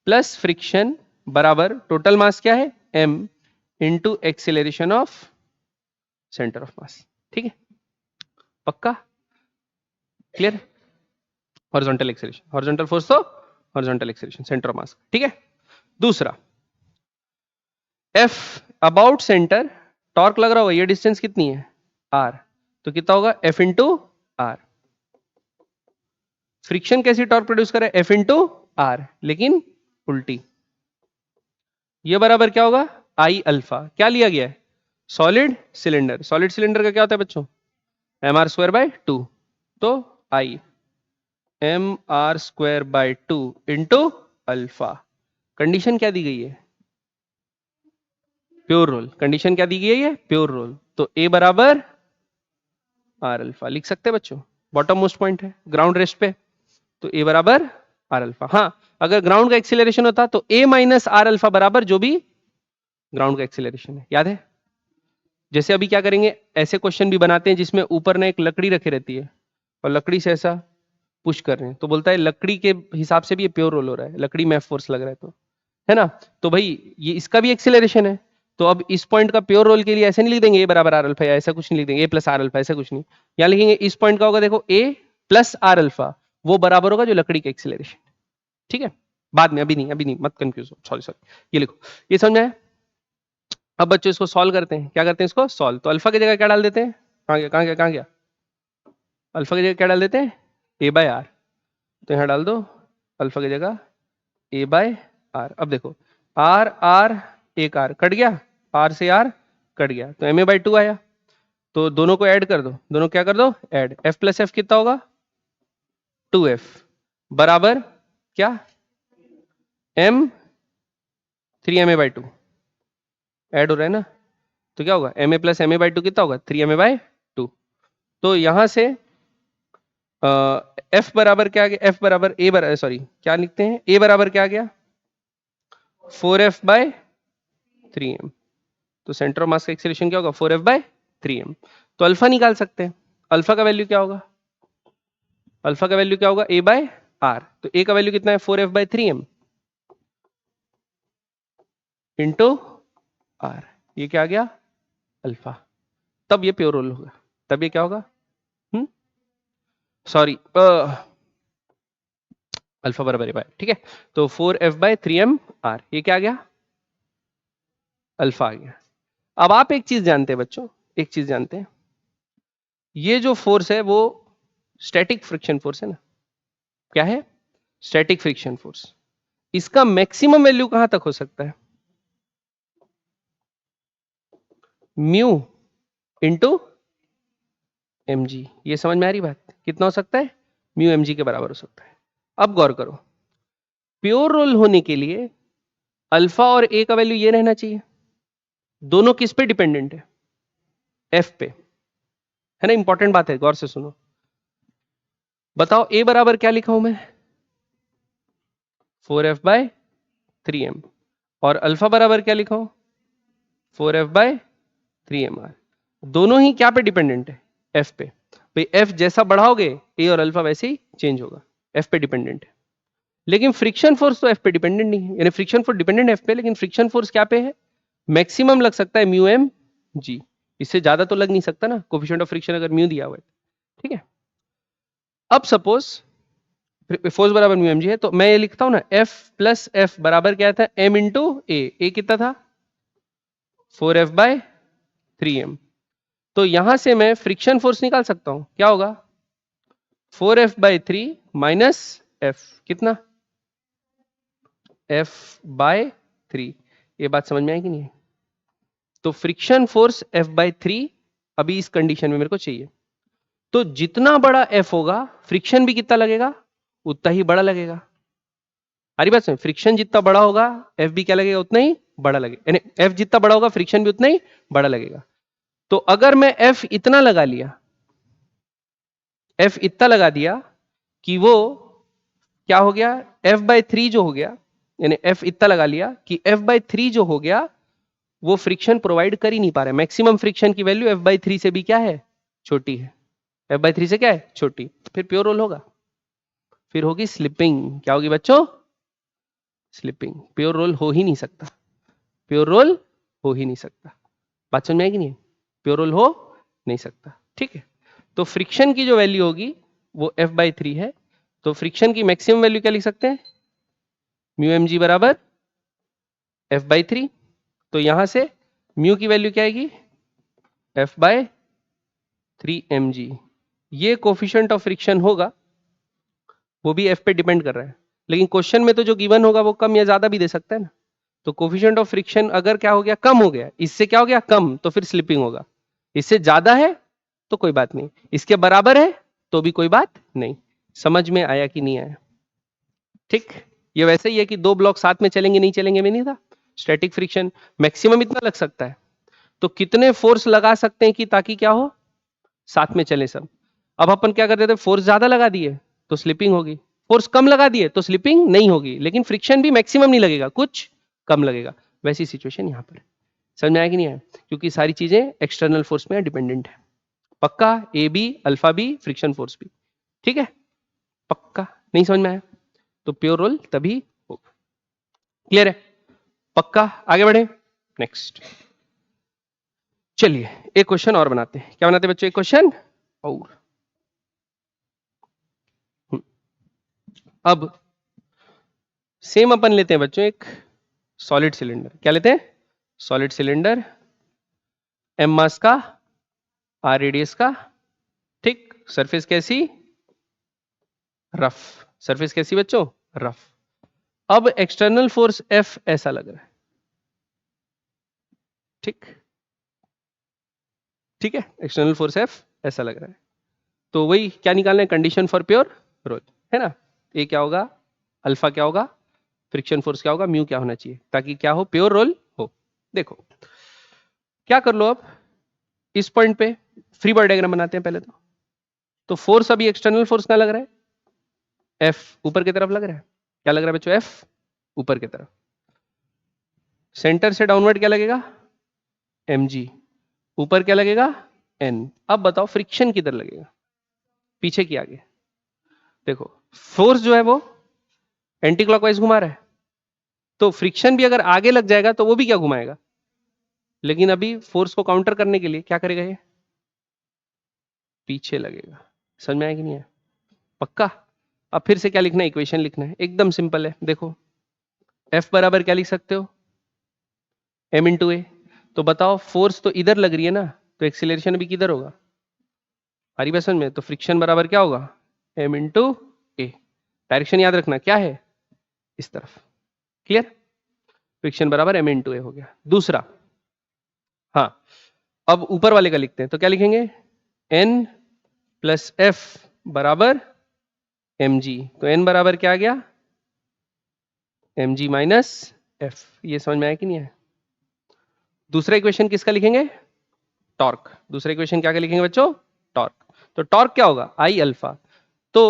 प्लस फ्रिक्शन बराबर टोटल मास क्या है, m into acceleration of centre of mass. ठीक है, पक्का, clear. Horizontal acceleration, horizontal force तो horizontal acceleration centre of mass. ठीक है, दूसरा, एफ अबाउट सेंटर, टॉर्क लग रहा होगा, ये डिस्टेंस कितनी है आर, तो कितना होगा एफ इंटू आर। फ्रिक्शन कैसी टॉर्क प्रोड्यूस करे, एफ इंटू आर, लेकिन उल्टी। ये बराबर क्या होगा आई अल्फा, क्या लिया गया है सॉलिड सिलेंडर, सॉलिड सिलेंडर का क्या होता है बच्चों एम आर स्क्वायर बाय 2, तो I M R square by 2 into alpha. Condition क्या दी गई है प्योर रोल, कंडीशन क्या दी गई है प्योर रोल, तो ए बराबर आर अल्फा लिख सकते हैं बच्चों, बॉटम मोस्ट पॉइंट है ग्राउंड रेस्ट पे, तो ए बराबर आर अल्फा। हाँ अगर ग्राउंड का एक्सीलरेशन होता तो ए माइनस आर अल्फा बराबर जो भी ग्राउंड का एक्सीलरेशन है, याद है। जैसे अभी क्या करेंगे, ऐसे क्वेश्चन भी बनाते हैं जिसमें ऊपर ना एक लकड़ी रखी रहती है और लकड़ी से ऐसा पुश कर रहे हैं, तो बोलता है लकड़ी के हिसाब से भी ये प्योर रोल हो रहा है, लकड़ी में फोर्स लग रहा है, तो है ना, तो भाई ये इसका भी एक्सीलरेशन है, तो अब इस पॉइंट का प्योर रोल के लिए ऐसे नहीं लिख देंगे ए बराबर आर अल्फा, या ऐसा कुछ नहीं लिख देंगे ए प्लस आर अल्फा, ऐसा कुछ नहीं, यहाँ लिखेंगे इस पॉइंट का होगा देखो ए प्लस आर अल्फा, वो बराबर होगा जो लकड़ी का एक्सीलरेशन, ठीक है, बाद में, अभी नहीं, अभी नहीं, मत कंफ्यूज हो, सॉरी सॉरी, ये लिखो, ये समझ आया। अब बच्चों इसको सॉल्व करते हैं, क्या करते हैं इसको सॉल्व, तो अल्फा की जगह क्या डाल देते हैं, कहाँ गया कहाँ गया कहाँ गया, अल्फा की जगह क्या डाल देते हैं ए बाय आर, तो यहाँ डाल दो अल्फा की जगह ए बाय आर। अब देखो आर आर एक आर कट गया, आर से आर कट गया, तो एम ए बाई 2 आया, तो दोनों को ऐड कर दो, दोनों क्या कर दो ऐड, एफ प्लस एफ कितना होगा 2f बराबर क्या एम 3 ma बाई 2 ऐड हो रहा है ना, तो क्या होगा M A plus M A by 2 कितना होगा 3 ma बाई 2। तो यहां से एफ बराबर क्या आ गया, एफ बराबर ए बराबर सॉरी क्या लिखते हैं ए बराबर क्या आ गया 4f बाय 3m, तो सेंटर ऑफ मास का एक्सीलरेशन क्या होगा 4f बाय 3m। तो अल्फा निकाल सकते हैं, अल्फा का वैल्यू क्या होगा, अल्फा का वैल्यू क्या होगा ए बाय आर, तो ए का वैल्यू कितना है 4f bye 3m into are, ये क्या आ गया अल्फा, तब ये प्योर रोल होगा, तब ये क्या होगा सॉरी अल्फा बराबर है, ठीक है, तो 4f बाय 3m आर, ये क्या आ गया अल्फा आ गया। अब आप एक चीज जानते हैं बच्चों, एक चीज जानते हैं, ये जो फोर्स है वो स्टैटिक फ्रिक्शन फोर्स है ना, क्या है स्टैटिक फ्रिक्शन फोर्स, इसका मैक्सिमम वैल्यू कहां तक हो सकता है म्यू इंटू एम जी, ये समझ में आ रही बात, कितना हो सकता है म्यू एम जी के बराबर हो सकता है। अब गौर करो, प्योर रोल होने के लिए अल्फा और ए का वैल्यू ये रहना चाहिए, दोनों किस पे डिपेंडेंट है एफ पे, है ना, इंपॉर्टेंट बात है, गौर से सुनो, बताओ ए बराबर क्या लिखा हूं मैं 4f बाय 3m, और अल्फा बराबर क्या लिखा हूं 4f बाय 3mr, दोनों ही क्या पे डिपेंडेंट है f पे, भाई f जैसा बढ़ाओगे a और अल्फा वैसे ही चेंज होगा, f पे डिपेंडेंट है, लेकिन फ्रिक्शन फोर्स तो f पे डिपेंडेंट नहीं है, यानी फ्रिक्शन फोर्स डिपेंडेंट है f पे, लेकिन फ्रिक्शन फोर्स क्या पे है मैक्सिमम लग सकता है म्यू एम जी, इससे ज्यादा तो लग नहीं सकता ना, कोफिशिएंट ऑफ फ्रिक्शन अगर म्यू दिया हुआ है, ठीक है। अब सपोज फोर्स बराबर म्यू एम जी है, तो मैं ये लिखता हूं ना F प्लस एफ बराबर क्या था m इंटू ए कितना था 4f बाय 3m, तो यहां से मैं फ्रिक्शन फोर्स निकाल सकता हूं, क्या होगा 4f बाय 3 माइनस एफ कितना f बाय 3, ये बात समझ में आई कि नहीं है, तो फ्रिक्शन फोर्स f बाय 3 अभी इस कंडीशन में मेरे को चाहिए, तो जितना बड़ा f होगा फ्रिक्शन भी कितना लगेगा उतना ही बड़ा लगेगा, हरी बात सुन, फ्रिक्शन जितना बड़ा होगा एफ भी क्या लगेगा उतना ही बड़ा लगेगा, यानी एफ जितना बड़ा होगा फ्रिक्शन भी उतना ही बड़ा लगेगा। तो अगर मैं एफ इतना लगा लिया, एफ इतना लगा दिया कि वो क्या हो गया एफ बाय 3 जो हो गया, यानी एफ इतना लगा लिया कि एफ बाय 3 जो हो गया वो फ्रिक्शन प्रोवाइड कर ही नहीं पा रहा है, मैक्सिमम फ्रिक्शन की वैल्यू एफ बाय 3 से भी क्या है छोटी है, एफ बाय 3 से क्या है छोटी, फिर प्योर रोल होगा, फिर होगी स्लिपिंग, क्या होगी बच्चों स्लिपिंग, प्योर रोल हो ही नहीं सकता, प्योर रोल हो ही नहीं सकता, बात समझ में आएगी नहीं, प्योर रोल हो नहीं सकता, ठीक है। तो फ्रिक्शन की जो वैल्यू होगी वो f बाई 3 है, तो फ्रिक्शन की मैक्सिमम वैल्यू क्या लिख सकते हैं म्यू एम जी बराबर F/3, तो यहां से म्यू की वैल्यू क्या आएगी, F/3 mg। ये कोफिशिएंट ऑफ फ्रिक्शन होगा, वो भी F पे डिपेंड कर रहा है, लेकिन क्वेश्चन में तो जो गिवन होगा वो कम या ज्यादा भी दे सकता है ना। तो कोफिशिएंट ऑफ फ्रिक्शन अगर क्या हो गया, कम हो गया, इससे क्या हो गया कम, तो फिर स्लिपिंग होगा। इससे ज्यादा है तो कोई बात नहीं, इसके बराबर है तो भी कोई बात नहीं। समझ में आया कि नहीं आया? ठीक, ये वैसे ही है कि दो ब्लॉक साथ में चलेंगे नहीं चलेंगे में नहीं था। स्टैटिक फ्रिक्शन मैक्सिमम इतना लग सकता है, तो कितने फोर्स लगा सकते हैं कि ताकि क्या हो, साथ में चले सब। अब अपन क्या करते थे, फोर्स ज्यादा लगा दिए तो स्लिपिंग होगी, फोर्स कम लगा दिए तो स्लिपिंग नहीं होगी, लेकिन फ्रिक्शन भी मैक्सिमम नहीं लगेगा, कुछ कम लगेगा। वैसी सिचुएशन यहां पर। समझ में आया कि नहीं आया? क्योंकि सारी चीजें एक्सटर्नल फोर्स में डिपेंडेंट है। पक्का? A B, alpha B, friction force भी। ठीक है, पक्का? नहीं समझ में आया तो प्योर रोल तभी होगा। क्लियर है? पक्का? आगे बढ़े नेक्स्ट। चलिए एक क्वेश्चन और बनाते हैं। क्या बनाते हैं बच्चों, एक क्वेश्चन और। अब सेम अपन लेते हैं बच्चों एक सॉलिड सिलेंडर। क्या लेते हैं? सॉलिड सिलेंडर, एम मास का, आर रेडियस का। ठीक, सरफेस कैसी, रफ। सरफेस कैसी बच्चों, रफ। अब एक्सटर्नल फोर्स एफ ऐसा लग रहा है। ठीक, ठीक है, एक्सटर्नल फोर्स एफ ऐसा लग रहा है। तो वही क्या निकालना है, कंडीशन फॉर प्योर रोल, है ना। ए क्या होगा, अल्फा क्या होगा, फ्रिक्शन फोर्स क्या होगा, म्यू क्या होना चाहिए, ताकि क्या हो, प्योर रोल हो। देखो क्या कर लो, अब इस पॉइंट पे फ्री बॉडी डायग्राम बनाते हैं पहले तो फोर्स अभी एक्सटर्नल फोर्स क्या लग रहा है, एफ ऊपर की तरफ लग रहा है। क्या लग रहा है बच्चों, एफ ऊपर की तरफ। सेंटर से डाउनवर्ड क्या लगेगा, mg। ऊपर क्या लगेगा, n। अब बताओ फ्रिक्शन किधर लगेगा, पीछे की आगे। देखो फोर्स जो है वो एंटी क्लॉकवाइज घुमा रहा है, तो फ्रिक्शन भी अगर आगे लग जाएगा तो वो भी क्या घुमाएगा, लेकिन अभी फोर्स को काउंटर करने के लिए क्या करेगा, ये पीछे लगेगा। समझ में आया कि नहीं है? पक्का? अब फिर से क्या लिखना है, इक्वेशन लिखना है, एकदम सिंपल है। देखो F बराबर क्या लिख सकते हो, m इंटू ए। तो बताओ फोर्स तो इधर लग रही है ना, तो एक्सीलरेशन भी किधर होगा, हरी बसन में। तो फ्रिक्शन बराबर क्या होगा, m इंटू ए। डायरेक्शन याद रखना क्या है, इस तरफ। क्लियर? फ्रिक्शन बराबर m इंटू ए हो गया। दूसरा, हाँ अब ऊपर वाले का लिखते हैं, तो क्या लिखेंगे, n प्लस एफ बराबर mg। तो n बराबर क्या आ गया, mg माइनस एफ। ये समझ में आया कि नहीं है? दूसरा इक्वेशन किसका लिखेंगे, टॉर्क। दूसरा इक्वेशन क्या लिखेंगे बच्चों, टॉर्क। तो टॉर्क क्या होगा, आई अल्फा। तो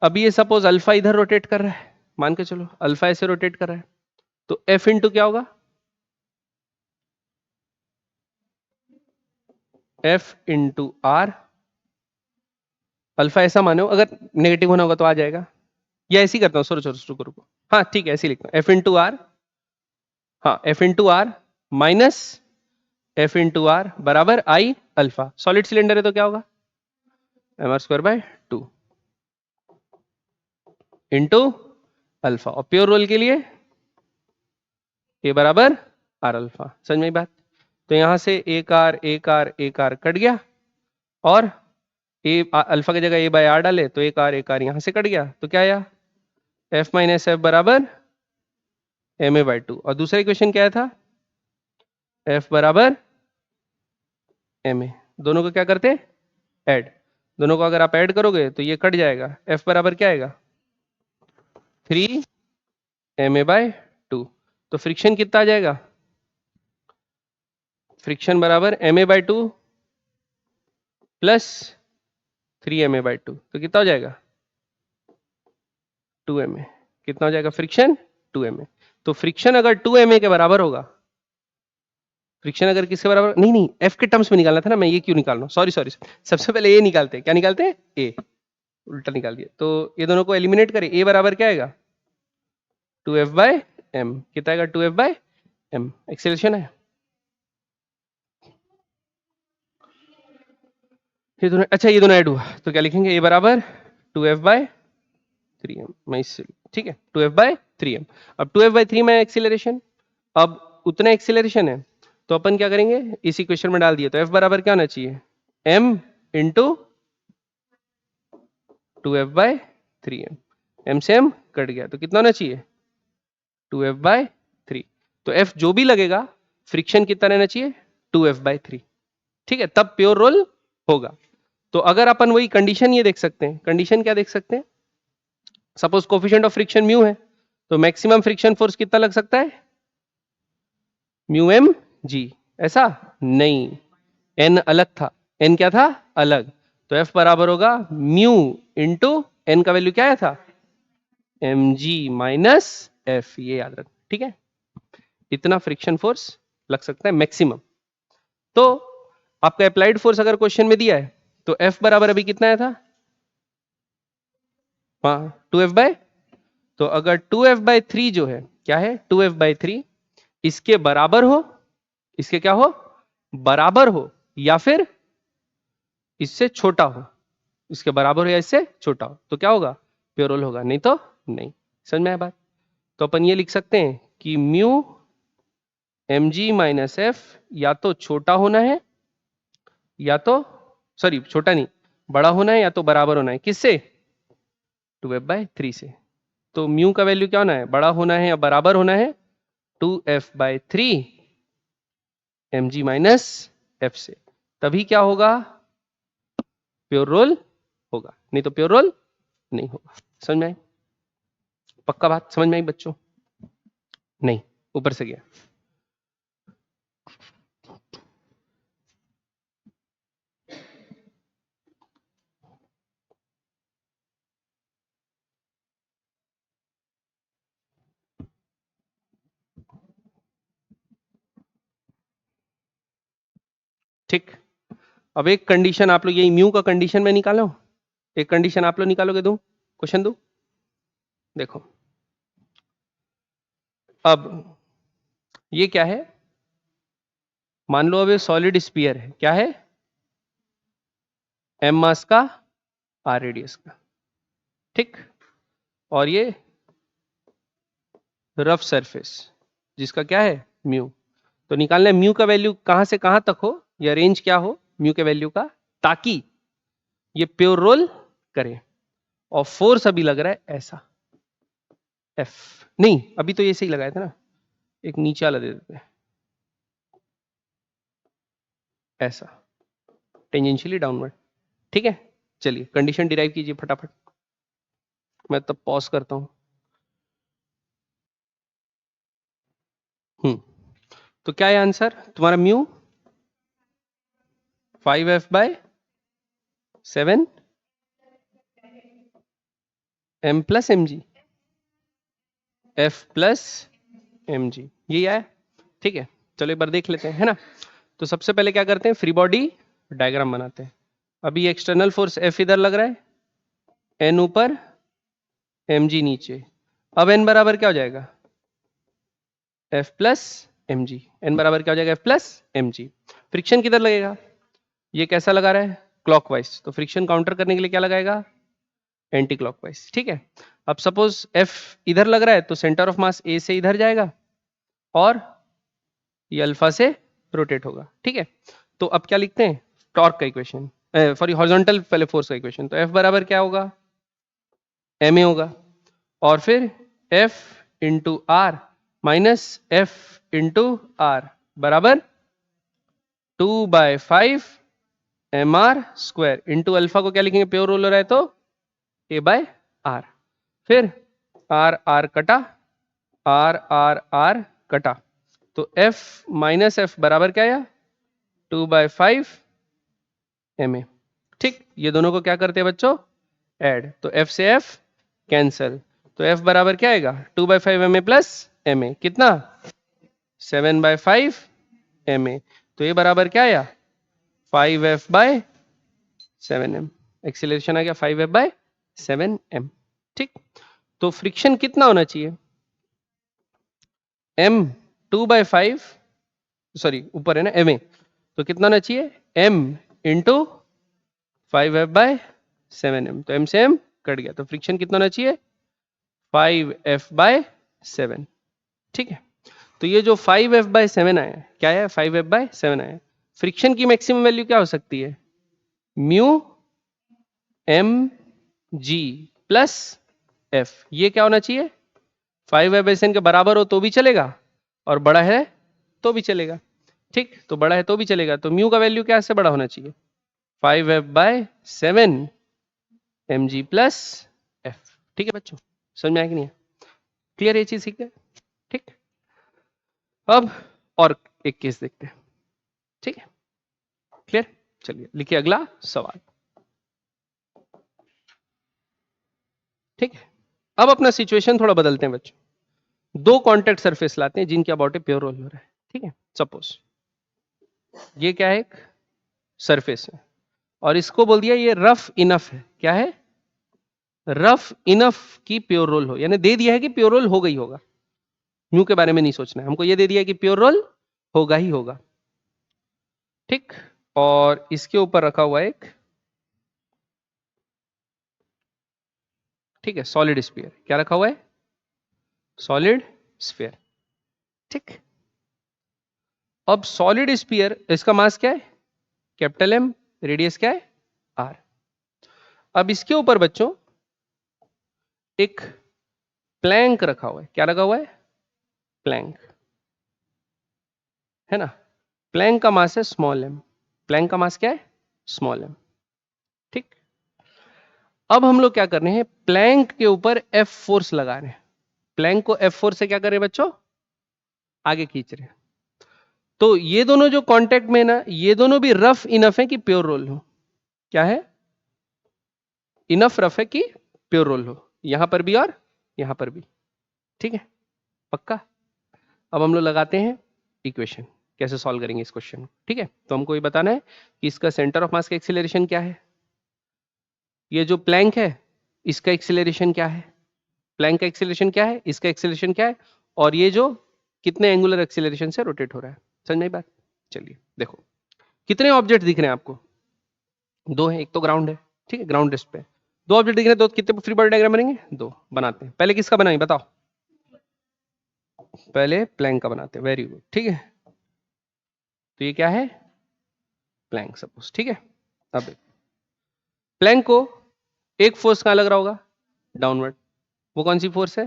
अभी ये सपोज अल्फा इधर रोटेट कर रहा है, मान के चलो अल्फा ऐसे रोटेट कर रहा है, तो एफ इंटू क्या होगा, एफ इंटू आर। अल्फा ऐसा मानो, अगर नेगेटिव होना होगा तो आ जाएगा, या ऐसे ही करता हूँ, सॉरी रुको रुको, हाँ ठीक है ऐसे लिखता हूँ, एफ इंटू आर। हाँ F into R minus F into R बराबर आई अल्फा। सॉलिड सिलेंडर है तो क्या होगा, M R square by 2 into alpha. और प्योर रोल के लिए ए बराबर आर अल्फा। समझ में आई बात? तो यहां से एक आर एक आर एक आर कट गया, और ए अल्फा की जगह ए बाय आर डाले तो एक आर यहां से कट गया, तो क्या आया, एफ माइनस एफ बराबर एम ए बाय 2। और दूसरा इक्वेशन क्या था, एफ बराबर एम ए। दोनों को क्या करते, ऐड। दोनों को अगर आप ऐड करोगे तो ये कट जाएगा, एफ बराबर क्या आएगा, 3 एम ए बाय 2। तो फ्रिक्शन कितना आ जाएगा, फ्रिक्शन बराबर M A by 2 plus 3 M A by 2। तो कितना हो जाएगा, 2 एम ए। कितना हो जाएगा फ्रिक्शन, 2 एम ए। तो फ्रिक्शन अगर 2 एम ए के बराबर होगा, फ्रिक्शन अगर किसके बराबर, नहीं नहीं एफ के टर्म्स में निकालना था ना, मैं ये क्यों निकाल रहा हूँ, सॉरी सॉरी। सबसे पहले ए निकालते हैं, क्या निकालते हैं, ए। उल्टा निकाल दिया, तो ये दोनों को एलिमिनेट करें, ए बराबर क्या आएगा, 2f बाय एम। कितना आएगा, 2f बाय एम। एक्सेलरेशन है ये दोनों, अच्छा ये दोनों ऐड हुआ तो क्या लिखेंगे, ए बराबर 2f बाय 3m। मैं इससे ठीक है, 2f/3m। अब 2f/3 में एक्सीलरेशन, अब उतना एक्सीलरेशन है तो अपन क्या करेंगे, इस इक्वेशन में डाल दिए तो f बराबर क्या होना चाहिए, m इंटू 2f/3m। m से m कट गया तो कितना होना चाहिए, 2f/3। तो f जो भी लगेगा फ्रिक्शन कितना रहना चाहिए, 2f/3। ठीक है, तब प्योर रोल होगा। तो अगर अपन वही कंडीशन ये देख सकते हैं, कंडीशन क्या देख सकते हैं, suppose coefficient of friction mu है तो मैक्सिमम फ्रिक्शन फोर्स कितना लग सकता है, म्यू एम जी। ऐसा नहीं, एन अलग था, एन क्या था, अलग। तो एफ बराबर होगा म्यू इंटू एन का वैल्यू क्या आया था, एम जी माइनस एफ, ये याद रख। ठीक है, इतना फ्रिक्शन फोर्स लग सकता है मैक्सिमम। तो आपका अप्लाइड फोर्स अगर क्वेश्चन में दिया है तो एफ बराबर अभी कितना आया था, हाँ 2f/, तो अगर 2f/3 जो है क्या है, 2f/3 इसके बराबर हो, इसके क्या हो, बराबर हो, या फिर इससे छोटा हो, इसके बराबर हो या इससे छोटा हो, तो क्या होगा, प्योर रोल होगा, नहीं तो नहीं। समझ में आया बात। तो अपन ये लिख सकते हैं कि mu M G minus F या तो छोटा होना है, या तो सॉरी छोटा नहीं, बड़ा होना है, या तो बराबर होना है, किससे, 2f/3 से। तो म्यू का वैल्यू क्या होना है, बड़ा होना है या बराबर होना है, 2f/3 M G minus F से। तभी क्या होगा, प्योर रोल होगा, नहीं तो प्योर रोल नहीं होगा। समझ में आई, पक्का बात समझ में आई बच्चों, नहीं ऊपर से गया। ठीक, अब एक कंडीशन आप लोग, यही म्यू का कंडीशन में निकालो, एक कंडीशन आप लोग निकालोगे, दो क्वेश्चन दो, देखो। अब ये क्या है, मान लो अब ये सॉलिड स्फीयर है, क्या है, एम मास का आर रेडियस का, ठीक, और ये रफ सरफेस जिसका क्या है म्यू। तो निकालना है म्यू का वैल्यू कहां से कहां तक हो, या रेंज क्या हो म्यू के वैल्यू का, ताकि ये प्योर रोल करे। और फोर्स अभी लग रहा है ऐसा, एफ नहीं, अभी तो ये सही लगाया था ना, एक नीचे वाला दे देते हैं, ऐसा टेंजेंशियली डाउनवर्ड। ठीक है, चलिए कंडीशन डिराइव कीजिए फटाफट, मैं तब पॉज करता हूं। तो क्या है आंसर तुम्हारा, mu 5f/7 m plus M G, F plus M G, यही आया। ठीक है, चलो एक बार देख लेते हैं, है ना। तो सबसे पहले क्या करते हैं, फ्री बॉडी डायग्राम बनाते हैं। अभी एक्सटर्नल फोर्स एफ इधर लग रहा है, एन ऊपर, एम जी नीचे। अब एन बराबर क्या हो जाएगा, F plus M G, N बराबर क्या हो जाएगा, F plus M G. Friction किधर लगेगा, ये कैसा लगा रहा है, क्लॉकवाइज, तो फ्रिक्शन काउंटर करने के लिए क्या लगाएगा, एंटी क्लॉकवाइज। ठीक है, अब सपोज एफ इधर लग रहा है तो सेंटर ऑफ मास ए से इधर जाएगा और ये अल्फा से रोटेट होगा। ठीक है, तो अब क्या लिखते हैं, टॉर्क का इक्वेशन, सॉरी हॉरिजॉन्टल पहले फोर्स का इक्वेशन। तो एफ बराबर क्या होगा, एम ए होगा, और फिर F into R minus F into R बराबर 2/5 M R square into alpha को क्या लिखेंगे, प्योर रोलर है तो ए बाय आर, फिर आर आर कटा, आर आर आर कटा, तो एफ माइनस एफ बराबर क्या आया, 2/5 एम ए। ठीक, ये दोनों को क्या करते हैं बच्चों, ऐड, तो एफ से एफ कैंसल, तो एफ बराबर क्या आएगा, 2/5 M A plus M A, कितना 7/5 एम ए, तो ये बराबर क्या आया 5f/7m, एक्सीलरेशन आ गया 5f/7m। ठीक, तो फ्रिक्शन कितना होना चाहिए, m 2/5, सॉरी ऊपर है ना ma, तो कितना होना चाहिए m इंटू 5f/7m, तो m से m कट गया, तो फ्रिक्शन कितना होना चाहिए 5f/7, ठीक है। तो ये जो 5f/7 आया, क्या है, 5f/7 आया। फ्रिक्शन की मैक्सिमम वैल्यू क्या हो सकती है, mu M G plus F. ये क्या होना चाहिए, 5f/7 के बराबर हो तो भी चलेगा, और बड़ा है तो भी चलेगा, ठीक। तो बड़ा है तो भी चलेगा, तो म्यू का वैल्यू क्या से बड़ा होना चाहिए, 5f/7 mg प्लस एफ, ठीक है बच्चों, समझ में आया कि नहीं, क्लियर ये चीज, सीख गए, ठीक। अब और एक केस देखते हैं, ठीक है, क्लियर। चलिए लिखिए अगला सवाल, ठीक है। अब अपना सिचुएशन थोड़ा बदलते हैं बच्चों, दो कॉन्टेक्ट सरफेस लाते हैं जिनके अबाउट ए प्योर रोल हो रहा है, ठीक है। सपोज ये क्या है, एक सरफेस है, और इसको बोल दिया ये रफ इनफ है, क्या है, रफ इनफ की प्योर रोल हो, यानी दे दिया है कि प्योर रोल होगा ही होगा, म्यू के बारे में नहीं सोचना है हमको, ये दे दिया है कि प्योर रोल होगा ही होगा, ठीक। और इसके ऊपर रखा हुआ एक, ठीक है, सॉलिड स्फीयर, क्या रखा हुआ है, सॉलिड स्फीयर, ठीक। अब सॉलिड स्फीयर, इसका मास क्या है, कैपिटल एम, रेडियस क्या है, आर। अब इसके ऊपर बच्चों एक प्लैंक रखा हुआ है, क्या लगा हुआ है, प्लैंक, है ना। प्लैंक का मास है स्मॉल एम, प्लैंक का मास क्या है, स्मॉल एम, ठीक। अब हम लोग क्या कर रहे हैं, प्लैंक के ऊपर एफ फोर्स लगा रहे हैं, प्लैंक को एफ फोर्स से क्या कर रहे हैं बच्चों, आगे खींच रहे हैं। तो ये दोनों जो कांटेक्ट में है ना, ये दोनों भी रफ इनफ है कि प्योर रोल हो, क्या है, इनफ रफ है कि प्योर रोल हो, यहां पर भी और यहां पर भी, ठीक है, पक्का। अब हम लोग लगाते हैं इक्वेशन, कैसे सॉल्व करेंगे इस क्वेश्चन को, ठीक है। तो हमको ये बताना है कि इसका सेंटर ऑफ मास का एक्सीलरेशन क्या है, ये जो प्लैंक है इसका एक्सीलरेशन क्या है, प्लैंक का एक्सीलरेशन क्या है, इसका एक्सीलरेशन क्या है, और ये जो कितने एंगुलर एक्सीलरेशन से रोटेट हो रहा है, समझ में आई बात। चलिए देखो, कितने ऑब्जेक्ट दिख रहे हैं आपको, दो है, एक तो ग्राउंड है, ठीक है, ग्राउंड डिस्क पे दो ऑब्जेक्ट दिख रहे हैं, दो, कितने फ्री बॉडी डायग्राम बनेंगे, दो बनाते हैं। पहले किसका बनाएंगे बताओ, पहले प्लैंक का बनाते हैं, वेरी गुड, ठीक है। तो ये क्या है, प्लैंक सपोज, ठीक है। अब प्लैंक को एक फोर्स कहां लग रहा होगा, डाउनवर्ड, वो कौन सी फोर्स है,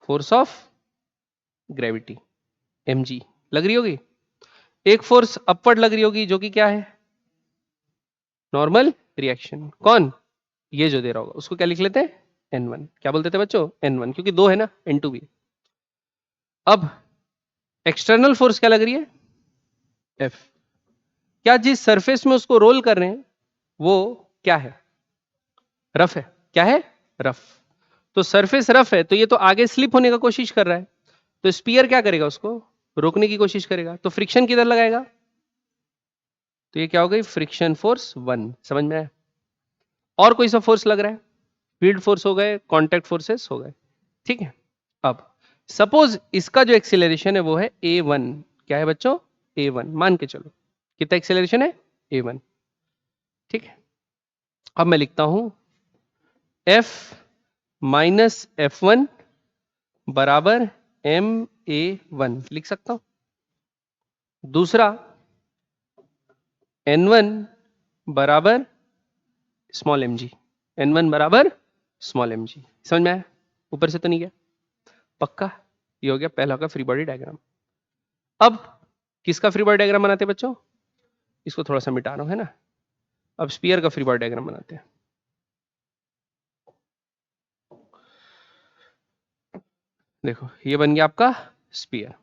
फोर्स ऑफ ग्रेविटी, mg लग रही होगी। एक फोर्स अपवर्ड लग रही होगी जो कि क्या है, नॉर्मल रिएक्शन, कौन, ये जो दे रहा होगा उसको क्या लिख लेते हैं, n1, क्या बोलते थे बच्चों, n1, क्योंकि दो है ना, n2 भी। अब एक्सटर्नल फोर्स क्या लग रही है, F। क्या जिस सरफेस में उसको रोल कर रहे हैं वो क्या है, रफ है, क्या है, रफ। तो सरफेस रफ है तो ये तो आगे स्लिप होने का कोशिश कर रहा है, तो स्पीयर क्या करेगा, उसको रोकने की कोशिश करेगा, तो फ्रिक्शन किधर लगाएगा, तो ये क्या हो गई, फ्रिक्शन फोर्स 1, समझ में आया। और कोई सा फोर्स लग रहा है, फील्ड फोर्स हो गए, कांटेक्ट फोर्सेस हो गए, ठीक है। अब सपोज इसका जो एक्सीलरेशन है वो है a1, क्या है बच्चों, a1, मान के चलो कितना एक्सीलरेशन है, a1, ठीक है। अब मैं लिखता हूं f माइनस f1 बराबर ma1, लिख सकता हूं। दूसरा n1 बराबर स्मॉल mg, n1 बराबर स्मॉल mg, समझ में आया, ऊपर से तो नहीं गया, पक्का। ये हो गया पहला का फ्री बॉडी डायग्राम। अब किसका फ्री बॉडी डायग्राम बनाते हैं बच्चों, इसको थोड़ा सा मिटा रहा हूं, है ना। अब स्पीयर का फ्री बॉडी डायग्राम बनाते हैं। देखो ये बन गया आपका स्पीयर।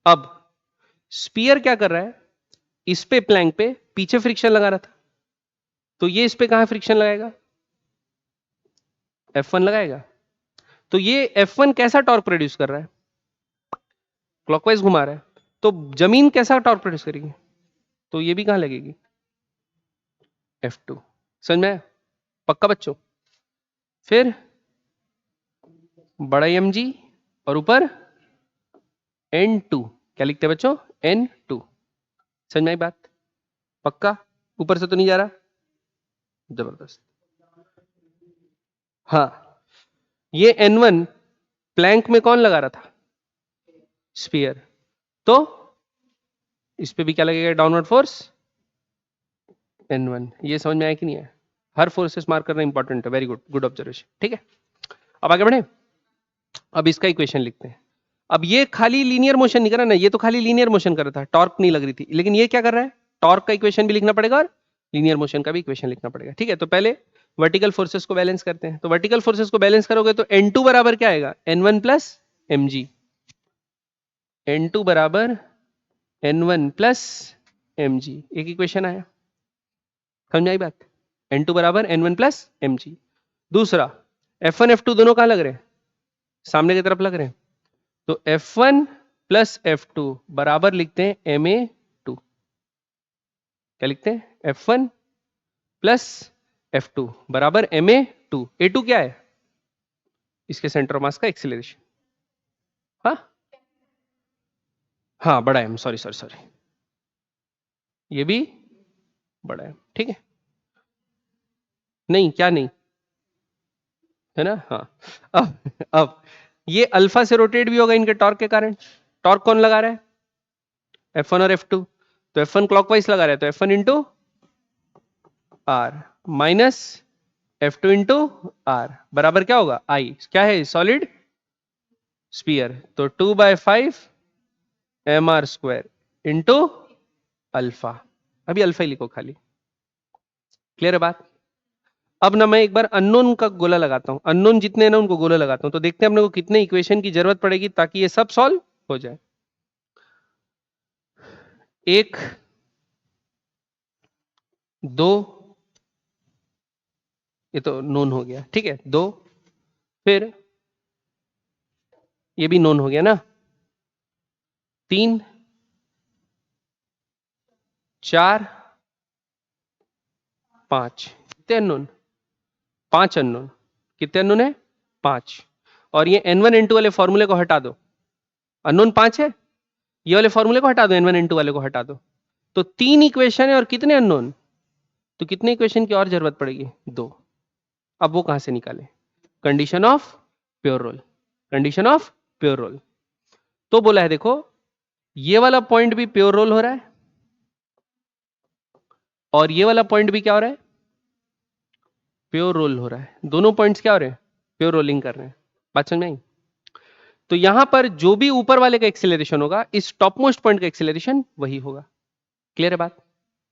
अब स्पीयर क्या कर रहा है, इस पे प्लैंक पे पीछे फ्रिक्शन लगा रहा था, तो ये इस पे कहां फ्रिक्शन लगाएगा, F1 लगाएगा। तो ये F1 कैसा टॉर्क प्रोड्यूस कर रहा है, क्लॉकवाइज घुमा रहा है, तो जमीन कैसा टॉर्क प्रोड्यूस करेगी, तो ये भी कहां लगेगी, F2, समझ में आया? पक्का बच्चों। फिर बड़ा mg और ऊपर N2, क्या लिखते हैं बच्चों, N2, समझ में आई बात, पक्का, ऊपर से तो नहीं जा रहा, जबरदस्त। हाँ ये N1 प्लैंक में कौन लगा रहा था? स्पीयर। तो इस पे भी क्या लगेगा? Downward force N1। ये समझ में आया कि नहीं है? हर फोर्सेस मार्क करना इंपॉर्टेंट है। Very good, good observation. ठीक है, अब आगे बढ़े। अब इसका इक्वेशन लिखते हैं। अब ये खाली लीनियर मोशन नहीं कर रहा ना, ये तो खाली लीनियर मोशन कर रहा था, टॉर्क नहीं लग रही थी, लेकिन ये क्या कर रहा है? टॉर्क का इक्वेशन भी लिखना पड़ेगा और लीनियर मोशन का भी इक्वेशन लिखना पड़ेगा। ठीक है, तो पहले वर्टिकल फोर्सेस को बैलेंस करते हैं। तो वर्टिकल फोर्सेस को बैलेंस करोगे तो N2 बराबर क्या आएगा? N1 plus mg। N2 बराबर N1 प्लस mg, एक इक्वेशन आया। समझ में आई बात? N2 बराबर N1 प्लस mg। दूसरा F1 F2 दोनों कहां लग रहे हैं? सामने की तरफ लग रहे हैं। तो F1 प्लस F2 बराबर लिखते हैं Ma2। क्या लिखते हैं? F1 प्लस F2 बराबर Ma2। A2 क्या है? इसके सेंटर ऑफ मास का एक्सीलरेशन। हाँ हाँ, बड़ा M, सॉरी सॉरी सॉरी, ये भी बड़ा M। ठीक है, नहीं क्या नहीं है ना? हाँ। अब ये अल्फा से रोटेट भी होगा इनके टॉर्क के कारण। टॉर्क कौन लगा रहा है? F1 और F2। तो F1 क्लॉकवाइज लगा रहा है, तो F1 into R minus F2 into R बराबर क्या होगा? आई। क्या है? Solid sphere. तो 2/5 mr स्क्वायर इंटू अल्फा। अभी अल्फा ही लिखो खाली। क्लियर है बात? अब ना मैं एक बार अननोन का गोला लगाता हूं, अननोन जितने हैं ना उनको गोला लगाता हूं, तो देखते हैं अपने को कितने इक्वेशन की जरूरत पड़ेगी ताकि ये सब सॉल्व हो जाए। एक, दो, ये तो नोन हो गया। ठीक है, दो, फिर ये भी नोन हो गया ना, तीन, चार, पांच। कितने अननोन? पांच अननोन। कितने अननोन है? पांच। और ये N1 N2 वाले फॉर्मूले को हटा दो। अननोन पांच है, ये वाले फॉर्मूले को हटा दो, N1 N2 वाले को हटा दो। तो तीन इक्वेशन है और कितने अननोन? तो कितने इक्वेशन की और जरूरत पड़ेगी? दो। अब वो कहां से निकाले? Condition of pure roll. Condition of pure roll. तो बोला है देखो, ये वाला पॉइंट भी प्योर रोल हो रहा है और ये वाला पॉइंट भी क्या हो रहा है? प्योर रोल हो रहा है। दोनों पॉइंट्स क्या हो रहे हैं? प्योर रोलिंग कर रहे हैं। बात समझ में आई? तो यहां पर जो भी ऊपर वाले का एक्सेलरेशन होगा, इस टॉप मोस्ट पॉइंट का एक्सेलरेशन वही होगा। क्लियर है बात?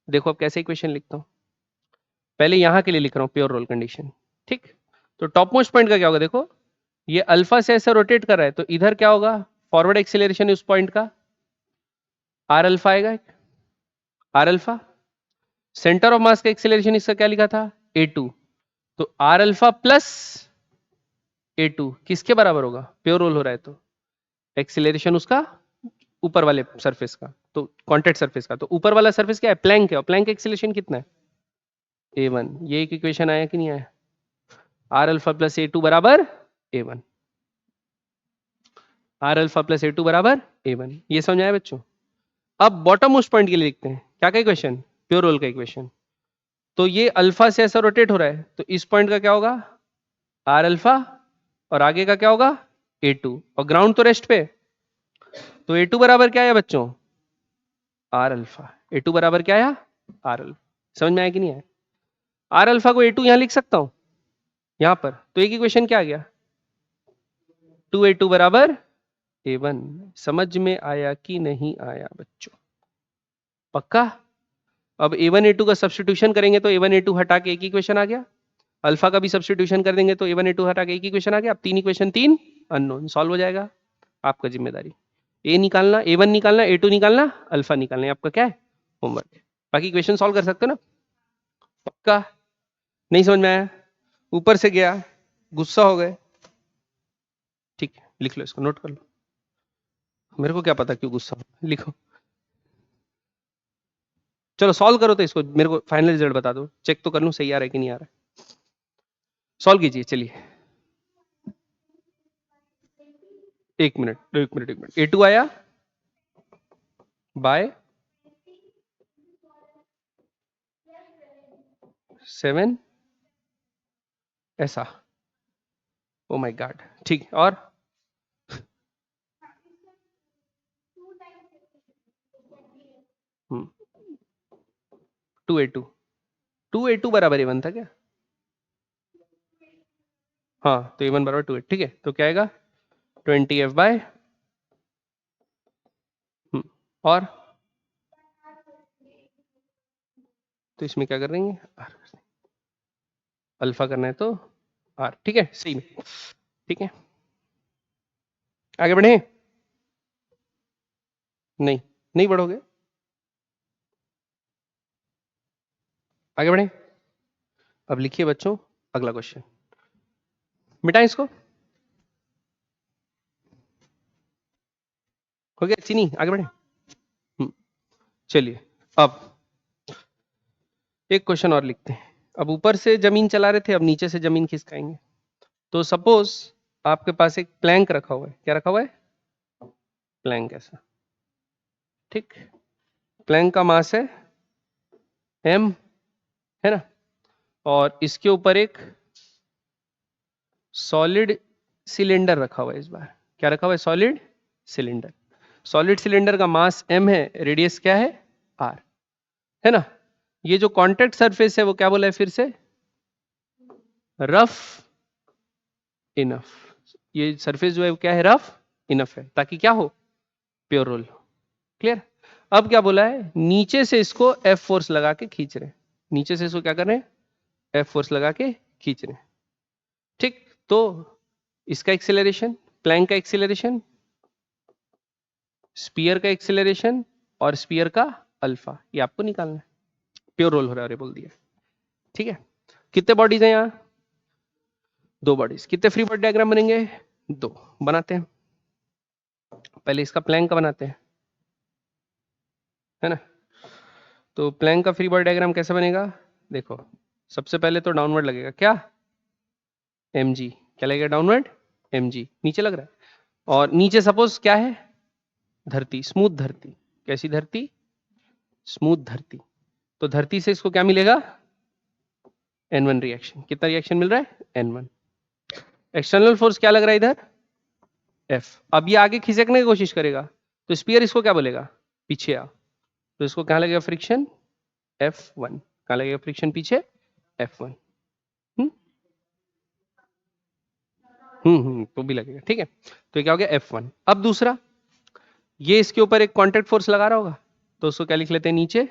देखो अब कैसे इक्वेशन लिखता हूं। पहले यहां के लिए लिख रहा हूं प्योर रोल कंडीशन। ठीक, तो टॉप मोस्ट पॉइंट का क्या होगा? देखो, ये अल्फा से ऐसे रोटेट कर रहा है, तो इधर क्या होगा? फॉरवर्ड एक्सेलरेशन उस पॉइंट का आर अल्फा आएगा। R alpha. Centre of mass का एक्सेलरेशन इसका क्या लिखा था? A2। तो आर अल्फा प्लस A2 किसके बराबर होगा? प्योर रोल हो रहा है तो एक्सेलरेशन उसका ऊपर वाले सरफेस का, तो कॉन्टैक्ट सरफेस का। तो ऊपर वाला सरफेस क्या है? प्लैंक है, और प्लैंक एक्सेलरेशन कितना है? A1। ये एक इक्वेशन आया कि नहीं आया? आर अल्फा प्लस A2 बराबर A1। R alpha plus A2 बराबर A1। ये समझ आया बच्चों? अब बॉटम मोस्ट पॉइंट के लिए लिखते हैं। क्या का इक्वेशन? प्योर रोल का इक्वेशन। तो ये अल्फा से ऐसा रोटेट हो रहा है, तो इस पॉइंट का क्या होगा? आर अल्फा, और आगे का क्या होगा? A2, और ग्राउंड तो रेस्ट पे। तो A2 बराबर क्या है बच्चों? R alpha. A2 बराबर क्या आया? R alpha. समझ में आया कि नहीं आया? आर अल्फा को A2 यहां लिख सकता हूं, यहां पर। तो एक इक्वेशन क्या आ गया? 2A2 बराबर A1। समझ में आया कि नहीं आया बच्चों? पक्का? अब A1 A2 का सब्स्टिट्यूशन करेंगे तो A1 A2 हटा के एक इक्वेशन आ गया। अल्फा का भी सब्स्टिट्यूशन कर देंगे तो A1 A2 हटा के एक इक्वेशन आ गया। अब तीन इक्वेशन, तीन अननोन, सॉल्व हो जाएगा। आपका जिम्मेदारी ए निकालना, A1 निकालना, A2 निकालना, अल्फा निकालना। ये आपका क्या है? होमवर्क। बाकी इक्वेशन सॉल्व कर सकते हो ना? पक्का? नहीं समझ में आया? ऊपर से गया, गुस्सा हो गए? ठीक है, लिख लो इसको, नोट कर लो। मेरे को क्या पता क्यों गुस्सा हो, लिखो। चलो सॉल्व करो तो इसको मेरे को फाइनल रिजल्ट बता दो, चेक तो कर लूं सही आ रहा है कि नहीं आ रहा है। सॉल्व कीजिए, चलिए। एक मिनट एक मिनट एक मिनट। A2 आया बाय 7 ऐसा। ओ माय गॉड, ठीक। और 2a2, 2a2 बराबर a1 था क्या? हाँ, तो a1 बराबर 2a, ठीक है। तो क्या आएगा 20f बाय और तो इसमें क्या कर देंगे, r अल्फा करना है तो r, ठीक है, सही में, ठीक है। आगे बढ़े? नहीं, नहीं बढ़ोगे, आगे बढ़े। अब लिखिए बच्चों अगला क्वेश्चन, मिटाएं इसको, हो गया चीनी, आगे बढ़े। चलिए अब एक क्वेश्चन और लिखते हैं। अब ऊपर से जमीन चला रहे थे, अब नीचे से जमीन खिसकाएंगे। तो सपोज आपके पास एक प्लैंक रखा हुआ है, क्या रखा हुआ है, प्लैंक ऐसा, ठीक। प्लैंक का मास है m, है ना, और इसके ऊपर एक सॉलिड सिलेंडर रखा हुआ है। इस बार क्या रखा हुआ है, सॉलिड सिलेंडर। सॉलिड सिलेंडर का मास m है, रेडियस क्या है r, है ना। ये जो कांटेक्ट सरफेस है वो क्या बोला है फिर से, रफ इनफ। ये सरफेस जो है वो क्या है, रफ इनफ है, ताकि क्या हो, प्योर रोल हो। क्लियर। अब क्या बोला है, नीचे से इसको F फोर्स लगा के खींच रहे हैं, नीचे से इसको क्या कर रहे हैं, F फोर्स लगा के खींच रहे हैं, ठीक। तो इसका एक्सेलरेशन, प्लैंक का एक्सेलरेशन, स्पीयर का एक्सेलरेशन और स्पीयर का अल्फा, ये आपको निकालना है। प्योर रोल हो रहा है बोल दिया, ठीक है। कितने बॉडीज हैं यहाँ, 2 बॉडीज। कितने फ्री बॉडी डायग्राम बनेंगे, 2 बनाते हैं। पहले इसका प्लैंक का बनाते हैं, है ना। तो प्लैंक का फ्री बॉडी डायग्राम कैसे बनेगा, देखो सबसे पहले तो डाउनवर्ड लगेगा क्या, mg, क्या लगेगा डाउनवर्ड, mg नीचे लग रहा है। और नीचे सपोज क्या है, धरती, स्मूथ धरती, कैसी धरती, स्मूथ धरती। तो धरती से इसको क्या मिलेगा, n1 रिएक्शन। कितना रिएक्शन मिल रहा है, n1। एक्सटर्नल फोर्स क्या लग रहा है इधर, F। अब ये आगे खिसकने की कोशिश करेगा, तो स्पीयर इसको क्या बोलेगा, पीछे आ। तो इसको क्या लगेगा, फ्रिक्शन F1। क्या लगेगा फ्रिक्शन पीछे, F1। तो भी लगेगा, ठीक है। तो क्या हो गया F1। अब दूसरा, ये इसके ऊपर एक कांटेक्ट फोर्स लगा रहा होगा, तो उसको क्या लिख लेते हैं नीचे,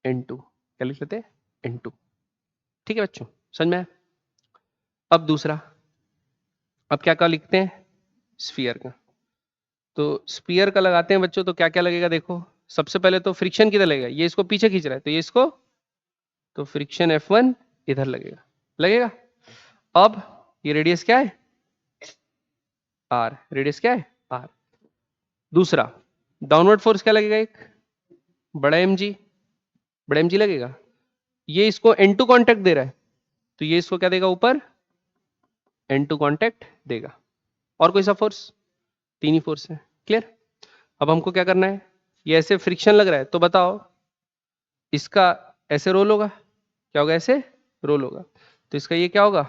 N2। क्या लिख लेते हैं, N2, ठीक है बच्चों, समझ में आया। अब दूसरा, अब क्या क्या लिखते हैं, स्फीयर का। तो स्फीयर का लगाते हैं बच्चों, तो क्या क्या लगेगा देखो। सबसे पहले तो फ्रिक्शन किधर लगेगा, ये इसको पीछे खींच रहा है, तो ये इसको, तो फ्रिक्शन F1 इधर लगेगा, लगेगा। अब ये रेडियस क्या है, R, रेडियस क्या है, R। दूसरा, डाउनवर्ड फोर्स क्या लगेगा, एक बड़ा mg, बड़ा mg लगेगा। ये इसको N2 कांटेक्ट दे रहा है, तो ये इसको क्या देगा, ऊपर N2 कांटेक्ट देगा। और कोई सा फोर्स, 3 ही फोर्स है, क्लियर। अब हमको क्या करना है, ये ऐसे फ्रिक्शन लग रहा है, तो बताओ इसका ऐसे रोल होगा, क्या होगा, ऐसे रोल होगा, तो इसका ये क्या होगा,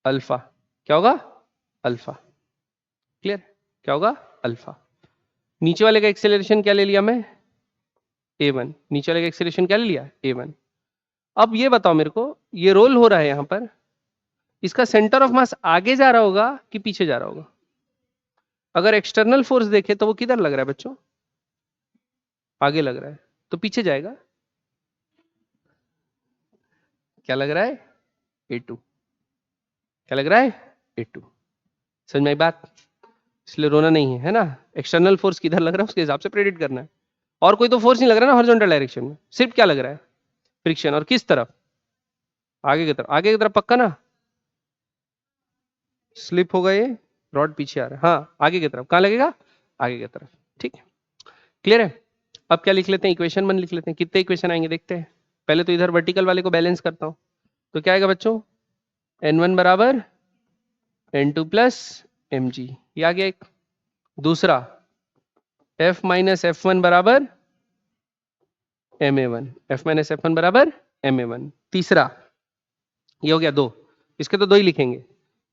अल्फा। क्या होगा, अल्फा, क्लियर। क्या होगा, अल्फा। नीचे वाले का एक्सेलरेशन क्या ले लिया मैं, a1। नीचे वाले का एक्सेलरेशन क्या ले लिया, a1। अब ये बताओ मेरे को, ये रोल हो रहा है यहां पर, इसका सेंटर ऑफ मास आगे जा रहा होगा कि पीछे जा रहा होगा। अगर एक्सटर्नल फोर्स देखे तो वो किधर लग रहा है बच्चों, आगे लग रहा है, तो पीछे जाएगा। क्या लग रहा है, A2। क्या लग रहा है, A2। समझ में आई बात, इसलिए रोना नहीं है ना। एक्सटर्नल फोर्स किधर लग रहा है उसके हिसाब से प्रेडिक्ट करना है। और कोई तो फोर्स नहीं लग रहा ना हॉरिजॉन्टल डायरेक्शन में, सिर्फ क्या लग रहा है, फ्रिक्शन। और किस तरफ, आगे की तरफ, आगे की तरफ पक्का ना, स्लिप होगा ये, रॉड पीछे आ रहा है, हाँ आगे की तरफ। कहाँ लगेगा, आगे की तरफ, ठीक है, क्लियर है। अब क्या लिख लेते हैं, इक्वेशन 1 लिख लेते हैं। कितने इक्वेशन आएंगे देखते हैं। पहले तो इधर वर्टिकल वाले को बैलेंस करता हूं, तो क्या आएगा बच्चों, n1 बराबर n2 प्लस mg, ये आ गया एक। दूसरा, f माइनस f1 बराबर ma1, f माइनस f1 बराबर ma1। तीसरा, ये हो गया 2, इसके तो 2 ही लिखेंगे,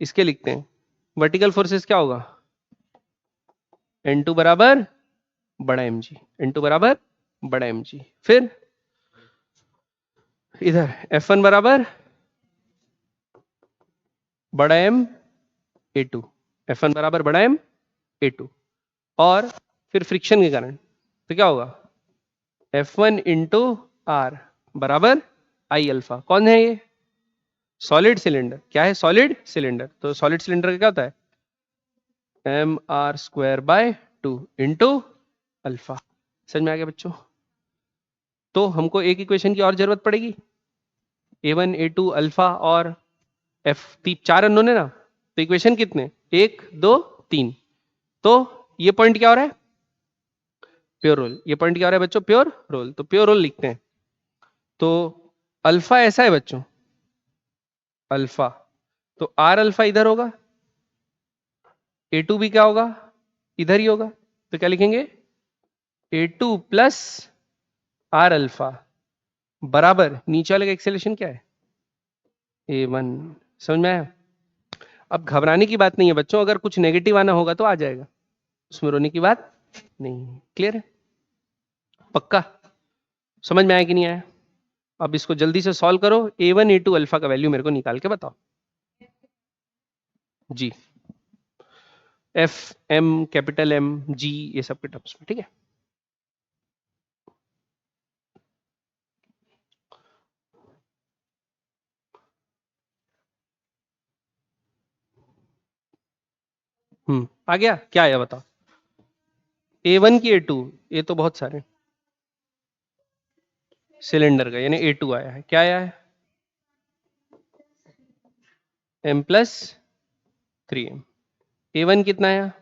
इसके लिखते हैं। वर्टिकल फोर्सेस क्या होगा, N2 बराबर बड़ा mg, N2 बराबर बड़ा mg। फिर इधर F1 बराबर बड़ा M A2, F1 बराबर बड़ा M A2। और फिर फ्रिक्शन के कारण तो क्या होगा, F1 इंटू आर बराबर आई अल्फा। कौन है ये, सॉलिड सिलेंडर। क्या है, सॉलिड सिलेंडर। तो सॉलिड सिलेंडर का क्या होता है, M R square by 2 into alpha. समझ में आ गया बच्चों। तो हमको एक इक्वेशन की और जरूरत पड़ेगी, A1 A2 अल्फा और F, 4 अननोन है ना। तो इक्वेशन कितने, 1 2 3। तो ये पॉइंट क्या हो रहा है, प्योर रोल। ये पॉइंट क्या हो रहा है बच्चों, प्योर रोल। तो प्योर रोल लिखते हैं। तो अल्फा ऐसा है बच्चों, अल्फा, तो आर अल्फा इधर होगा, A2 भी क्या होगा, इधर ही होगा। तो क्या लिखेंगे, A2 प्लस आर अल्फा बराबर नीचे वाले का एक्सेलरेशन क्या है, A1। समझ में आया। अब घबराने की बात नहीं है बच्चों, अगर कुछ नेगेटिव आना होगा तो आ जाएगा, उसमें रोने की बात नहीं है। क्लियर है, पक्का समझ में आया कि नहीं आया। अब इसको जल्दी से सॉल्व करो, A1 A2 अल्फा का वैल्यू मेरे को निकाल के बताओ जी। F M capital M G ये सब के टर्म्स में, ठीक है। आ गया, क्या आया बताओ। A1 की A2, ये तो बहुत सारे सिलेंडर का, यानी A2 आया है। क्या आया है, M प्लस 3M। A1 कितना आया,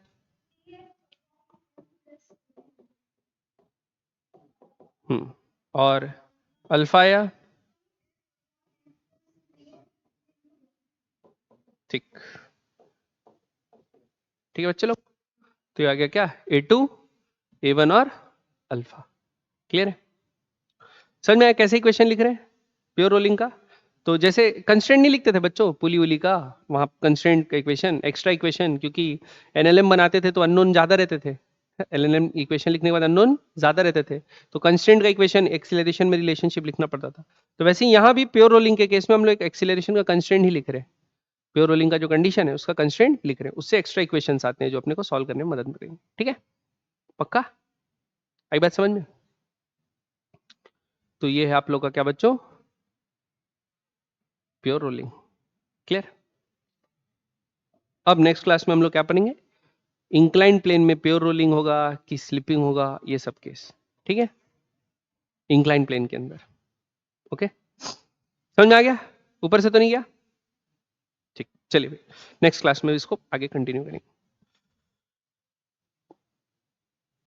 और अल्फा आया, ठीक, ठीक है बच्चे लोग। तो ये आ गया क्या, A2 A1 और अल्फा। क्लियर है, समझ में आया कैसे इक्वेशन लिख रहे हैं प्योर रोलिंग का। तो जैसे कंस्ट्रेंट नहीं लिखते थे बच्चों पुली उली का, वहां कंस्ट्रेंट का इक्वेशन, एक्स्ट्रा इक्वेशन, क्योंकि एनएलएम बनाते थे तो अननोन ज्यादा रहते थे। एलएनएम इक्वेशन लिखने के बाद अननोन ज्यादा रहते थे, तो कंस्ट्रेंट का इक्वेशन एक्सीलरेशन में रिलेशनशिप लिखना पड़ता था। तो वैसे ही यहाँ भी प्योर रोलिंग के केस में हम लोग एक्सीलरेशन का कंस्ट्रेंट ही लिख रहे हैं, प्योर रोलिंग का जो कंडीशन है उसका कंस्ट्रेंट लिख रहे हैं, उससे एक्स्ट्रा इक्वेशंस आते हैं जो अपने को सॉल्व करने में मदद करेंगे। ठीक है, पक्का आई बात समझ में। तो ये है आप लोग का क्या बच्चों, प्योर रोलिंग। क्लियर। अब नेक्स्ट क्लास में हम लोग क्या पढ़ेंगे, इंक्लाइन प्लेन में प्योर रोलिंग होगा कि स्लिपिंग होगा, ये सब केस। ठीक है, इंक्लाइन प्लेन के अंदर। ओके, समझ में आ गया, ऊपर से तो नहीं गया। ठीक, चलिए नेक्स्ट क्लास में इसको आगे कंटिन्यू करेंगे।